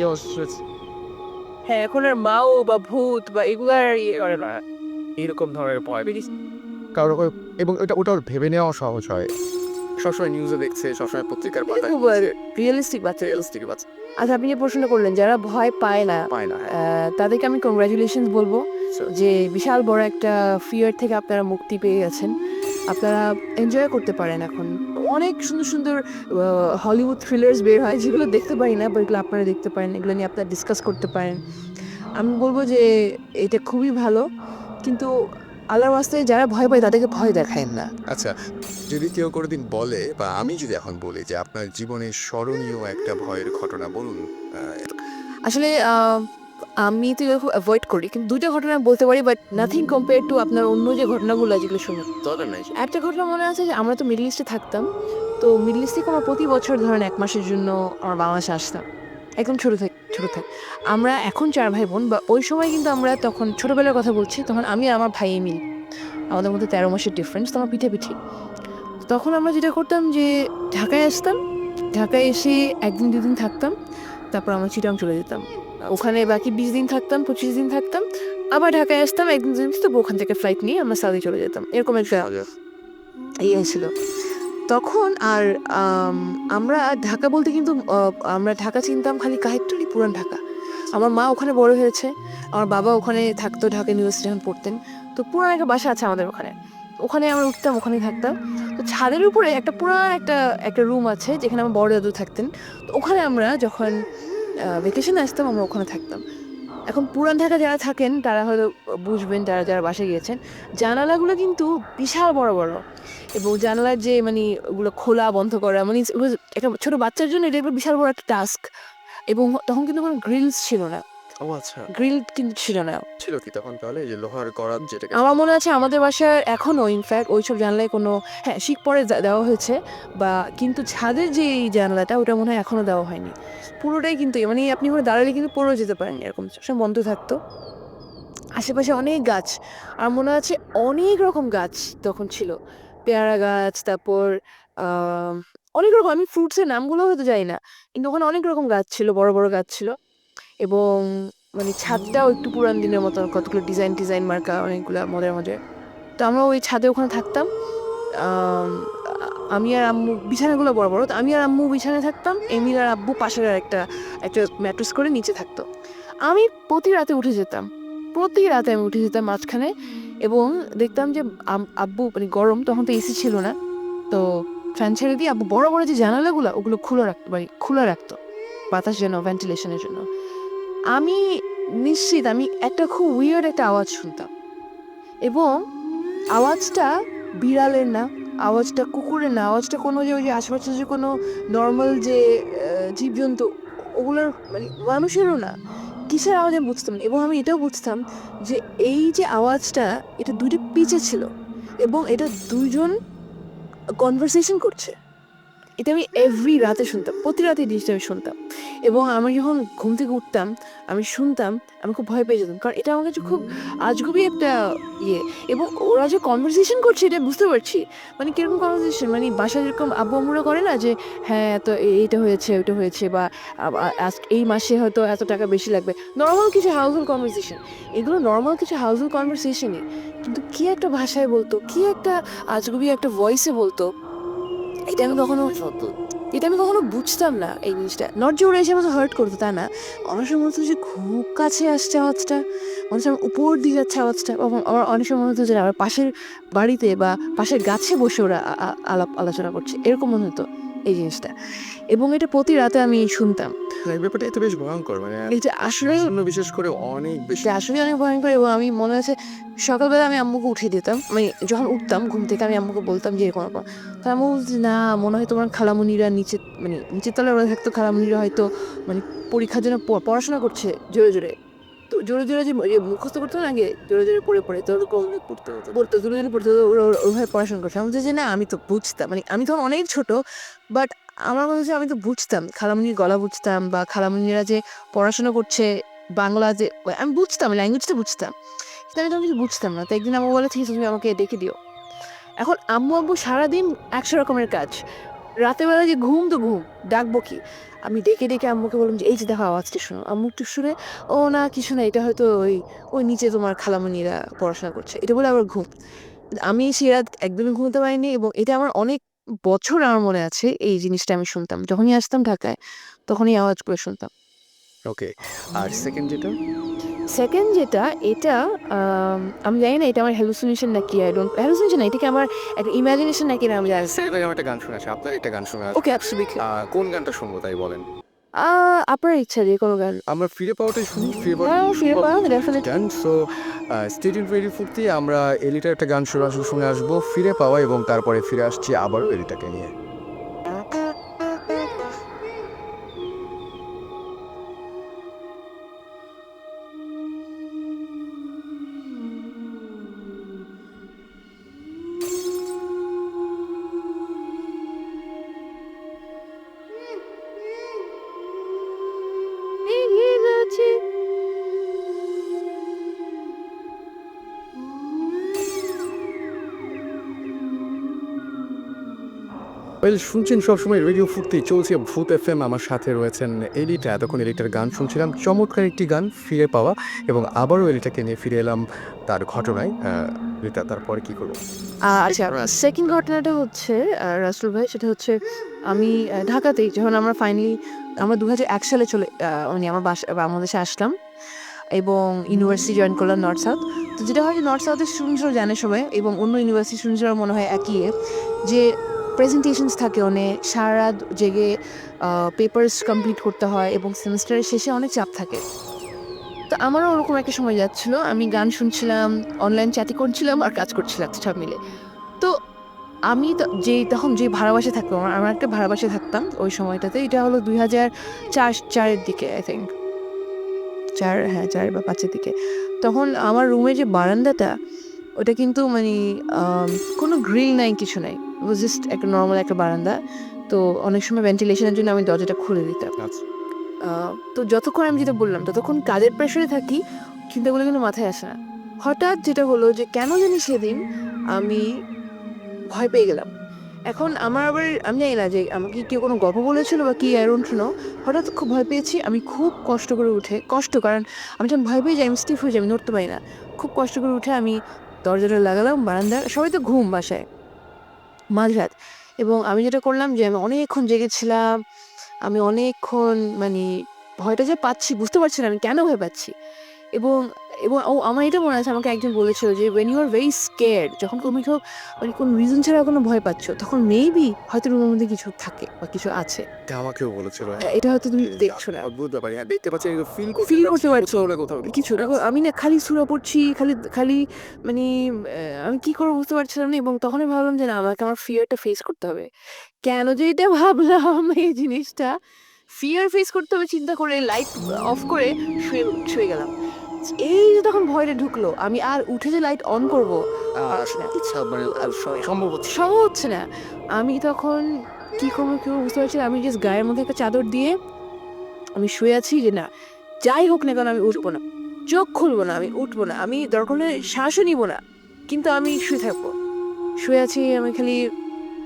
হ্যাঁ, এখন আর মাও বা ভূত বা এগুলো আর করে না, এরকম ধরনের ভয় কারো এবং ওটা ওর ভেবে নেওয়া সহজ হয়। সবসময় নিউজে দেখছে, সবসময় পত্রিকার পাতায় রিয়েলিস্টিক বাচ্চা। রিয়েলিস্টিক বাচ্চা আচ্ছা, আপনি যে প্রশ্ন করলেন যারা ভয় পায় না, পায় না। তাদেরকে আমি কংগ্রাচুলেশন বলবো, যে বিশাল বড় একটা ফিয়ার থেকে আপনারা মুক্তি পেয়ে গেছেন। আপনারা এনজয় করতে পারেন এখন। অনেক সুন্দর সুন্দর হলিউড থ্রিলার্স বের হয়, যেগুলো দেখতে পারি না, বা এগুলো আপনারা দেখতে পারেন, এগুলো নিয়ে আপনারা ডিসকাস করতে পারেন। আমি বলবো যে এটা খুবই ভালো, কিন্তু আল্লাহর ওয়াস্তে যারা ভয় পায় তাদেরকে ভয় দেখায় না। আচ্ছা, যদি কেউ কোনোদিন বলে বা আমি যদি এখন বলি যে আপনার জীবনের স্মরণীয় একটা ভয়ের ঘটনা বলুন। আসলে আমি তো এগুলো খুব অ্যাভয়েড করি, কিন্তু দুইটা ঘটনা বলতে পারি, বাট নাথিং কম্পেয়ার টু আপনার অন্য যে ঘটনাগুলো যেগুলো শুনুন। দরকার নাই। একটা ঘটনা মনে আছে যে আমরা তো মিডল ইস্টে থাকতাম, তো মিডল ইস্ট থেকে আমরা প্রতি বছর ধরেন 1 মাসের জন্য আমার বাংলাদেশে আসতাম, একদম ছোটো থাক। আমরা এখন 4 ভাই বোন, বা ওই সময় কিন্তু আমরা তখন ছোটোবেলার কথা বলছি, তখন আমি আর আমার ভাই মিল, আমাদের মধ্যে 13 মাসের ডিফারেন্স, তো আমার পিঠাপিঠি। তখন আমরা যেটা করতাম যে ঢাকায় আসতাম, ঢাকায় এসে 1 দিন 2 দিন থাকতাম, তারপর আমরা চিটাং চলে যেতাম, ওখানে বাকি 20 দিন থাকতাম, 25 দিন থাকতাম, আবার ঢাকায় আসতাম 1 দিন 2 দিন, তো ওখান থেকে ফ্লাইট নিয়ে আমরা সাউদি চলে যেতাম, এরকম একটা ছিল তখন। আর আমরা ঢাকা বলতে কিন্তু আমরা ঢাকা চিনতাম খালি কাহিরটুলি, পুরান ঢাকা। আমার মা ওখানে বড় হয়েছে, আমার বাবা ওখানে থাকতো, ঢাকা ইউনিভার্সিটি যখন পড়তেন, তো পুরান একটা বাসা আছে আমাদের ওখানে, ওখানে আমরা উঠতাম, ওখানেই থাকতাম। তো ছাদের উপরে একটা পুরান একটা রুম আছে, যেখানে আমার বড় দাদু থাকতেন, তো ওখানে আমরা যখন ভেকেশনে আসতাম আমরা ওখানে থাকতাম। এখন পুরান ঢাকা যারা থাকেন তারা হয়তো বুঝবেন, যারা যারা বাসায় গিয়েছেন, জানালাগুলো কিন্তু বিশাল বড় বড়, এবং জানালার যে মানে ওগুলো খোলা বন্ধ করা, মানে একটা ছোট বাচ্চার জন্য এটা একটা বিশাল বড় একটা টাস্ক। এবং তখন কিন্তু কোনো গ্রিলস ছিল না, ও আচ্ছা, গ্রিল কিন্তু ছিল না। ছিল কি তখন তাহলে এই যে লোহার করাত যেটাকে? আমার মনে আছে আমাদের বাসায় এখনও ইনফ্যাক্ট ওইসব জানলায় কোনো, হ্যাঁ শিক পরে দেওয়া হয়েছে, বা কিন্তু ছাদের যে এই জানলাটা ওটা মনে হয় এখনও দেওয়া হয়নি, পুরোটাই কিন্তু মানে আপনি ওখানে দাঁড়ালে কিন্তু পড়েও যেতে পারেন, এরকম সব বন্ধ থাকতো। আশেপাশে অনেক গাছ, আর মনে আছে অনেক রকম গাছ তখন ছিল, পেয়ারা গাছ, তারপর আহ, অনেক রকম, আমি ফ্রুটসের নামগুলো হয়তো জানি না, কিন্তু ওখানে অনেক রকম গাছ ছিল, বড় বড় গাছ ছিল। এবং মানে ছাদটাও একটু পুরান দিনের মতন, কতগুলো ডিজাইন মার্কা, অনেকগুলো মজার। তো আমরা ওই ছাদে ওখানে থাকতাম। আম, আমি আর আম্মু, বিছানাগুলো বড় বড়, তো আমি আর আম্মু বিছানায় থাকতাম, এমিল আর আব্বু পাশের আর একটা ম্যাট্রেস করে নিচে থাকতো। আমি প্রতি রাতে আমি উঠে যেতাম মাঝখানে, এবং দেখতাম যে আব্বু, মানে গরম তখন তো এসি ছিল না, তো ফ্যান ছেড়ে দিয়ে আব্বু বড় বড় যে জানালাগুলো ওগুলো খোলা রাখতো বাতাস যেন, ভেন্টিলেশনের জন্য। আমি নিশ্চিত আমি একটা খুব উইয়ার্ড একটা আওয়াজ শুনতাম, এবং আওয়াজটা বিড়ালের না, আওয়াজটা কুকুরের না, আওয়াজটা কোনো যে ওই যে আশেপাশে যে কোনো নর্মাল যে জীবজন্তু ওগুলোর, মানে মানুষেরও না। কিসের আওয়াজ আমি বুঝতাম না, এবং আমি এটাও বুঝতাম যে এই যে আওয়াজটা, এটা দুইটা পিচে ছিল, এবং এটা দুইজন কনভারসেশন করছে। এটা আমি এভরি রাতে শুনতাম, প্রতি রাতে এই জিনিসটা আমি শুনতাম, এবং আমি যখন ঘুম থেকে উঠতাম আমি শুনতাম, আমি খুব ভয় পেয়ে যেতাম, কারণ এটা আমার কাছে খুব আজগুবি একটা ইয়ে। এবং ওরা যে কনভারসেশন করছে এটা বুঝতে পারছি, মানে কিরকম কনভারসেশন, মানে বাসায় যেরকম আব্বু আম্মুরা করে না, যে হ্যাঁ তো এইটা হয়েছে ওইটা হয়েছে, বা এই মাসে হয়তো এত টাকা বেশি লাগবে, নর্মাল কিছু হাউসহোল্ড কনভারসেশন, এগুলো নর্মাল কিছু হাউসহোল্ড কনভারসেশনই, কিন্তু কি একটা ভাষায় বলতো, কি একটা আজগুবি একটা ভয়েসে বলতো, এটা আমি কখনো বুঝতাম না। এই জিনিসটা নট যে ওরা এসে আমাকে হার্ট করতো তা না, অনেক সময় মনে হতো যে খুব কাছে আসছে আওয়াজটা, অনেক সময় উপর দিয়ে যাচ্ছে আওয়াজটা, এবং আমার অনেক সময় মনে হতো যে আমার পাশের বাড়িতে বা পাশের গাছে বসে ওরা আলাপ আলোচনা করছে, এরকম মনে হতো এই জিনিসটা। এবং এটা প্রতি রাতে আমি শুনতাম। এই ব্যাপারটা এত বেশ ভয়ঙ্কর, মানে এটা আসলে জন্য বিশেষ করে অনেক বেশি। এটা আসলে অনেক ভয়ঙ্কর। এবং আমি মনে আছে সকালবেলা আমি আম্মুকে উঠিয়ে দিতাম, মানে যখন উঠতাম ঘুম থেকে আমি আম্মুকে বলতাম যে এরকম এরকম, তো আম্মু বলছে না, মনে হয় তোমার খালামুনিরা নিচে, মানে নিচের তলায় ওরা থাকতো, খালামুনিরা হয়তো মানে পরীক্ষার জন্য পড়াশোনা করছে জোরে, তো জোরে যে মুখস্থ করতো না আগে, জোরে পড়ে তো ওরকম পড়তো জোরে পড়তো, ওরা ওইভাবে পড়াশোনা করছে। আমি বলছি যে না, আমি তো বুঝতাম, মানে আমি তখন অনেক ছোট, বাট আমার মনে হচ্ছে আমি তো বুঝতাম, খালামুনির গলা বুঝতাম, বা খালামুনিরা যে পড়াশোনা করছে বাংলা, যে আমি বুঝতাম, ল্যাঙ্গুয়েজটা বুঝতাম, কিন্তু আমি তখন কিছু বুঝতাম না। তো একদিন আম্মু বলে ঠিক আছে তুমি আমাকে ডেকে দিও। এখন আম্মু আব্বু সারাদিন 100 রকমের কাজ, রাতের বেলা যে ঘুম তো ঘুম, ডাকবো কি, আমি ডেকে আম্মুকে বললাম যে এই যে দেখো আওয়াজটা শোনো। আম্মু একটু শুনে, ও না কিছু না, এটা হয়তো ওই ওই নিচে তোমার খালামুনিরা পড়াশোনা করছে, এটা বলে আবার ঘুম। আমি সে রাত একদমই ঘুমোতে পারিনি, এবং এটা আমার অনেক বছর আমার মনে আছে, এই জিনিসটা আমি শুনতাম যখনই আসতাম ঢাকায়, তখনই আওয়াজ করে শুনতাম। ওকে, আর সেকেন্ড যেটা, সেকেন্ড যেটা, এটা আমি জানি না এটা আমার হ্যালুসিনেশন নাকি, হ্যালুসিনেশন না, এটাকে আমার একটা ইমাজিনেশন নাকি, না আমি জানি না। সেকেন্ড আমার একটা গান শোনা আছে, আপনার একটা গান শোনা আছে। ওকে, অ্যাবসলিউটলি। কোন গানটা শুনবো তাই বলেন? আপনার ইচ্ছা যে কোনো গান। আমরা ফিরে পাওয়াটাই শুনি, ফিরে হ্যাঁ, ফিরে পাওয়া ডেফিনেটলি। গান। সো স্টেডিয়াম রেডি ফুর্তি আমরা এলিটার একটা গান শুনে আসবো, ফিরে পাওয়া, এবং তারপরে ফিরে আসছি আবারও এলিটাকে নিয়ে। ওয়েল, শুনছেন সবসময় রেডিও ফুর্তি, চলছে ভূত এফএম, আমার সাথে রয়েছেন এলিটা। এতক্ষণ এলিটার গান শুনছিলাম, চমৎকার একটি গান ফিরে পাওয়া, এবং আবারও এলিটাকে নিয়ে ফিরে এলাম তার ঘটনায়। এলিটা, তারপরে কি করবো? আচ্ছা, সেকেন্ড ঘটনাটা হচ্ছে রাসেল ভাই, সেটা হচ্ছে আমি ঢাকাতেই যখন আমরা 2001 সালে মানে আমার বাংলাদেশে আসলাম, এবং ইউনিভার্সিটি জয়েন করলাম নর্থ সাউথ। তো যেটা হয় যে নর্থ সাউথের স্টুডেন্টসরা জানে সবাই, এবং অন্য ইউনিভার্সিটি স্টুডেন্টসরা মনে হয় একই যে প্রেজেন্টেশনস থাকে অনেক, সারা রাত জেগে পেপারস কমপ্লিট করতে হয়, এবং সেমিস্টারের শেষে অনেক চাপ থাকে। তো আমারও ওরকম একটা সময় যাচ্ছিল, আমি গান শুনছিলাম, অনলাইন চ্যাটিং করছিলাম, আর কাজ করছিলাম সব মিলে। তো আমি তখন যে ভাড়া বাসায় থাকতাম, আমার একটা ভাড়া বাসায় থাকতাম ওই সময়টাতে, এটা হলো 2004-4-এর দিকে, আই থিঙ্ক 4, হ্যাঁ 4 বা 5-এর দিকে। তখন আমার রুমের যে বারান্দাটা, ওটা কিন্তু মানে কোনো গ্রিল নাই, কিছু নাই, জাস্ট একটা নর্মাল একটা বারান্দা। তো অনেক সময় ভেন্টিলেশনের জন্য আমি দরজাটা খুলে দিতাম। আচ্ছা, তো যতক্ষণ আমি যেটা বললাম, ততক্ষণ কাজের প্রেশারে থাকি, চিন্তাগুলো কিন্তু মাথায় আসে না। হঠাৎ যেটা হলো যে কেন জানি সেদিন আমি ভয় পেয়ে গেলাম, এখন আমার আবার আমি জানি না যে আমাকে কেউ কোনো গল্প বলেছিল বা কি আই ডোন্ট নো, হঠাৎ খুব ভয় পেয়েছি। আমি খুব কষ্ট করে উঠে কারণ আমি যখন ভয় পেয়ে যাই আমি স্টিফ হয়ে যাই, আমি নড়তে পারি না। খুব কষ্ট করে উঠে আমি দরজাটা লাগালাম, বারান্দার সবাই তো ঘুম বাসায়, মাঝরাত। এবং আমি যেটা করলাম যে আমি অনেকক্ষণ জেগেছিলাম, আমি অনেকক্ষণ মানে ভয়টা যে পাচ্ছি বুঝতে পারছি না আমি কেন ভয় পাচ্ছি। এবং এবং আমার এটা মনে আছে আমাকে একজন বলেছিল যে when you are very scared, যখন তুমি কেউ মানে কোনো রিজন ছাড়া কোনো ভয় পাচ্ছ তখন মেবি হয়তো রুমের মধ্যে কিছু থাকে বা কিছু আছে। এটা আমাকেও বলেছিল। এটা হয়তো তুমি দেখছো না, অদ্ভুত ব্যাপার, হ্যাঁ দেখতে পাচ্ছি, ফিল ফিল করতে পারছো কোথাও কিছু না। আমি না খালি সুরা পড়ছি, খালি খালি মানে আমি কি করবো বুঝতে পারছিলাম না। এবং তখনই ভাবলাম যে না, আমাকে আমার ফিয়ারটা ফেস করতে হবে। কেন যে এটা ভাবলাম এই জিনিসটা, ফিয়ার ফেস করতে হবে চিন্তা করে লাইট অফ করে শুয়ে শুয়ে গেলাম। এই যে তখন ভয়টা ঢুকলো, আমি আর উঠে যে লাইট অন করবো মানে সম্ভব হচ্ছে সম্ভব হচ্ছে না। আমি তখন কি করবো বুঝতে পারছি না। আমি জাস্ট গায়ের মধ্যে একটা চাদর দিয়ে আমি শুয়ে আছি যে না, যাই হোক না কেন আমি উঠবো না, চোখ খুলবো না, আমি উঠবো না, আমি দরকার হলে শ্বাসও নিবো না, কিন্তু আমি শুয়ে থাকবো। শুয়ে আছি, আমি খালি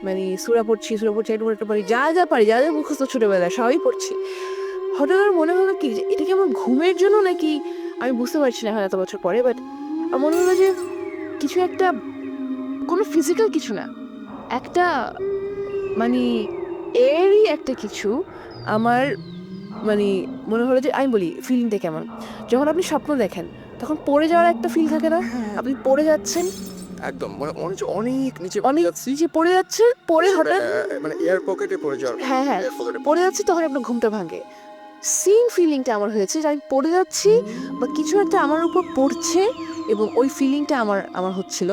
মানে সূরা পড়ছি একটু পড়তে পারি, যা যা পারি, যা যা মুখস্থ ছোটবেলায় সবই পড়ছি। হঠাৎ আমার মনে হলো কি যে এটা কি আমার ঘুমের জন্য নাকি আমি বুঝতে পারছি না এখন এত বছর পরে। বাট আমার মনে হলো যে কিছু একটা, কোনো ফিজিক্যাল কিছু না, একটা মানে এরই একটা কিছু আমার মানে মনে হলো যে আমি বলি ফিলিংটা কেমন, যখন আপনি স্বপ্ন দেখেন তখন পড়ে যাওয়ার একটা ফিল থাকে না, আপনি পড়ে যাচ্ছেন একদম, মানে অনেক অনেক নিচে অনেক যাচ্ছি, নিচে পড়ে যাচ্ছে, পড়ে হঠাৎ মানে এয়ার পকেটে পড়ে যাওয়ার হ্যাঁ হ্যাঁ পড়ে যাচ্ছে, তখন আপনার ঘুমটা ভাঙে। সেম ফিলিংটা আমার হয়েছে যে আমি পড়ে যাচ্ছি বা কিছু একটা আমার উপর পড়ছে, এবং ওই ফিলিংটা আমার আমার হচ্ছিল।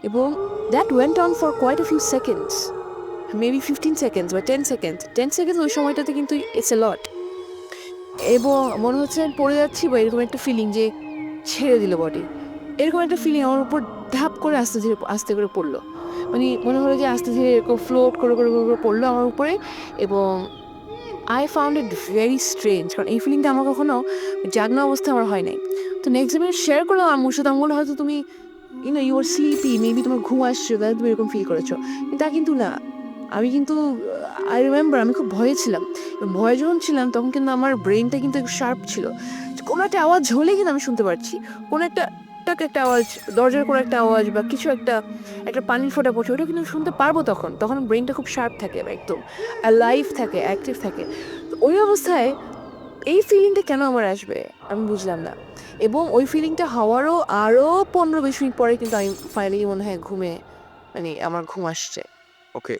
এবং that went on for quite a few seconds, maybe 15 seconds বা 10 সেকেন্ডস। ওই সময়টাতে কিন্তু ইটস এ লট। এবং মনে হচ্ছে আমি পড়ে যাচ্ছি বা এরকম একটা ফিলিং যে ছেড়ে দিল বডি, এরকম একটা ফিলিং আমার উপর ধাপ করে আস্তে করে পড়লো। মানে মনে হলো যে আস্তে ধীরে এরকম ফ্লোট করে পড়লো আমার উপরে। এবং I found it very strange, কারণ এই ফিলিংটা আমার কখনো জাগনা অবস্থায় আমার হয় নাই। তো নেক্সট আমি শেয়ার করলাম আমার সাথে, আমি বললাম হয়তো তুমি ইউ আর স্লিপি, মেবি তোমার ঘুম আসছে, তাই তুমি এরকম ফিল করেছো। কিন্তু তা কিন্তু না। আমি কিন্তু আই রিমেম্বার আমি খুব ভয়ে ছিলাম। ভয়ে যখন ছিলাম তখন কিন্তু আমার ব্রেনটা কিন্তু একটু শার্প ছিল। কোনো একটা আওয়াজ হলেই কিন্তু আমি শুনতে পারছি, কোনো একটা টাক একটা আওয়াজ, দরজার কোনো একটা আওয়াজ বা কিছু একটা, একটা পানির ফোঁটা পড়ছে, ওটা কিন্তু শুনতে পারবো। তখন ব্রেনটা খুব শার্প থাকে, একদম লাইভ থাকে, অ্যাক্টিভ থাকে। তো ওই অবস্থায় এই ফিলিংটা কেন আমার আসবে আমি বুঝলাম না। এবং ওই ফিলিংটা হওয়ারও আরও 15-20 মিনিট পরে কিন্তু আমি ফাইনালি মনে হয় ঘুমে মানে আমার ঘুম আসছে। ওকে,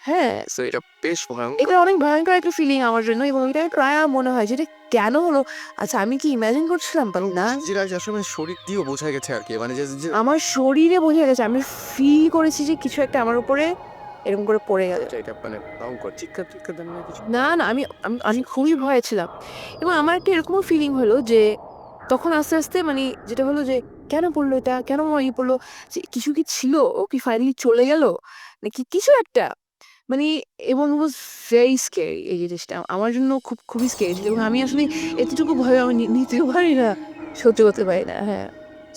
হ্যাঁ, সো এটা বেশ ভয়ঙ্কর। এটা অনেক ভয়ঙ্কর একটা ফিলিং আমার জন্য। এবং এটা প্রায় মনে হয় যে এটা কেন হলো। আচ্ছা আমি কি ইমাজিন করছিলাম বা না, যেটা আসলে শরীর দিয়েও বোঝা গেছে আর কি, মানে যে আমার শরীরে বোঝা গেছে, আমি ফিল করেছি যে কিছু একটা আমার উপরে এরকম করে পড়ে গেল। এটা মানে ভয়ঙ্কর, চিৎকার টিৎকার দেন না কিছু? না না, আমি আমি আমি খুবই ভয়ে ছিলাম। এবং আমার একটা এরকমও ফিলিং হলো যে তখন আস্তে আস্তে মানে যেটা হলো যে কেন পড়লো এটা, কেন আমার পড়লো, যে কিছু কি ছিল, ও কি ফাইনালি চলে গেল নাকি কিছু একটা মানে। এবং ওয়াজ ভেরি স্কেরি এই জিনিসটা আমার জন্য, খুবই স্কেরি ছিল। এবং আমি আসলে এতটুকু ভয় আমি নিতেও পারি না, সহ্য করতে পারি না। হ্যাঁ,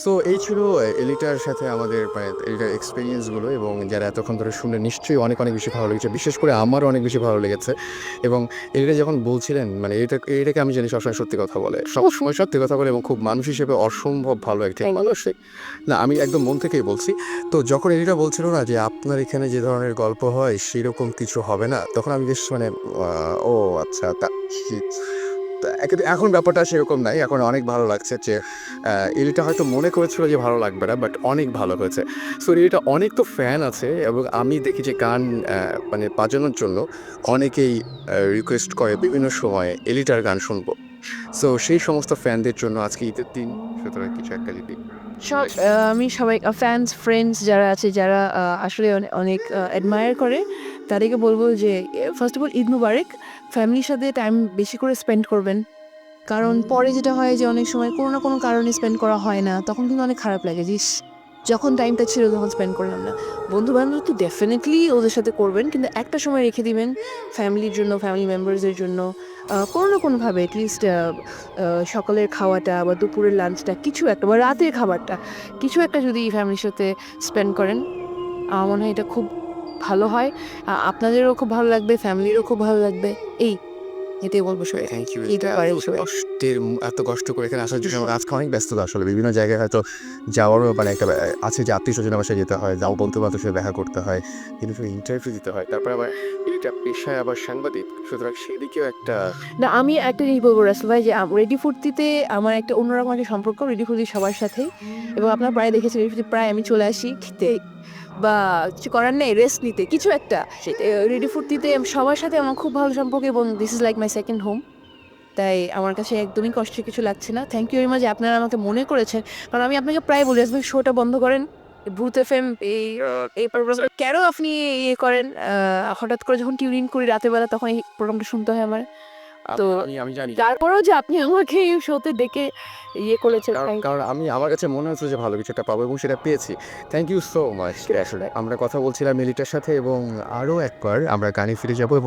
সো এই ছিল এলিটার সাথে আমাদের মানে এলিটার এক্সপিরিয়েন্সগুলো, এবং যারা এতক্ষণ ধরে শুনে নিশ্চয়ই অনেক অনেক বেশি ভালো লেগেছে, বিশেষ করে আমারও অনেক বেশি ভালো লেগেছে। এবং এলিটা যখন বলছিলেন মানে এটাকে আমি জানি সবসময় সত্যি কথা বলে, সবসময় সত্যি কথা বলে, এবং খুব মানুষ হিসেবে অসম্ভব ভালো একটি মানুষ। না, আমি একদম মন থেকেই বলছি। তো যখন এলিটা বলছিল না যে আপনার এখানে যে ধরনের গল্প হয় সেরকম কিছু হবে না, তখন আমি বেশ মানে ও আচ্ছা, তা এখন ব্যাপারটা সেরকম নাই, এখন অনেক ভালো লাগছে যে এলিটা হয়তো মনে করেছিল যে ভালো লাগবে না, বাট অনেক ভালো হয়েছে। সো এলিটা অনেক তো ফ্যান আছে, এবং আমি দেখি যে গান মানে বাজানোর জন্য অনেকেই রিকোয়েস্ট করে বিভিন্ন সময়ে এলিটার গান শুনবো। সো সেই সমস্ত ফ্যানদের জন্য আজকে ঈদের দিন, সুতরাং কিছু একটা যদি সব আমি সবাই ফ্রেন্ডস যারা আছে, যারা আসলে অনেক অ্যাডমায়ার করে, তাদেরকে বলবো যে ফার্স্ট অফ অল ঈদ মুবারক। ফ্যামিলির সাথে টাইম বেশি করে স্পেন্ড করবেন, কারণ পরে যেটা হয় যে অনেক সময় কোনো না কোনো কারণে স্পেন্ড করা হয় না, তখন কিন্তু অনেক খারাপ লাগে যে যখন টাইমটা ছিল তখন স্পেন্ড করলাম না। বন্ধু বান্ধব তো ডেফিনেটলি ওদের সাথে করবেন, কিন্তু একটা সময় রেখে দিবেন ফ্যামিলির জন্য, ফ্যামিলি মেম্বার্সদের জন্য। কোনো না কোনোভাবে অ্যাটলিস্ট সকালের খাওয়াটা বা দুপুরের লাঞ্চটা কিছু একটা, বা রাতের খাবারটা কিছু একটা যদি ফ্যামিলির সাথে স্পেন্ড করেন, আমার মনে হয় এটা খুব ভালো হয়, আপনাদেরও খুব ভালো লাগবে, ফ্যামিলিরও খুব ভালো লাগবে। এটাই বলবো সবাই। Thank you. এইটা পারে সবাই। এত কষ্ট করে এখানে আসার জন্য আজকে অনেক ব্যস্ততা আসলে বিভিন্ন জায়গায় হয়তো যাওয়ারও মানে একটা আছে যে আত্মীয় স্বজনের বাসায় যেতে হয়, যাও বন্ধু বান্ধবের সাথে দেখা করতে হয়, কিন্তু ইন্টারভিউ দিতে হয়, তারপর আবার এটা পেশায় আবার সাংবাদিক, সুতরাং সেদিকেও একটা না, আমি একটা জিনিস বলবো রাসেল ভাই যে রেডি ফুর্তিতে আমার একটা অন্যরকম একটা সম্পর্ক রেডি ফুর্তি সবার সাথেই, এবং আপনারা প্রায় দেখেছেন রেডি ফুর্তি প্রায় আমি চলে আসি খেতে বা কিছু করার নেই রেস্ট নিতে কিছু একটা। রেডি ফুর্তিতে সবার সাথে আমার খুব ভালো সম্পর্ক এবং this is like my second home. তাই আমার কাছে একদমই কষ্টের কিছু লাগছে না। থ্যাংক ইউ ভেরি মাচ যে আপনারা আমাকে মনে করেছেন, কারণ আমি আপনাকে প্রায় বলি আসলে শোটা বন্ধ করেন, ভূত এফএম এই কেন আপনি ইয়ে করেন, হঠাৎ করে যখন টিউন ইন করি রাতের বেলা তখন এই প্রোগ্রামটা শুনতে হয় আমার। তো আমি জানি তারপরেও যে আপনি আমাকে এই শোতে ডেকে ইয়ে করেছেন, thank you. কারণ আমি আমার কাছে মনে হচ্ছে যে ভালো কিছু একটা পাবো এবং সেটা পেয়েছি। Thank you so much. আসলে আমরা কথা বলছিলাম মিলিটার সাথে এবং আরও একবার আমরা গানে ফিরে যাবো এবং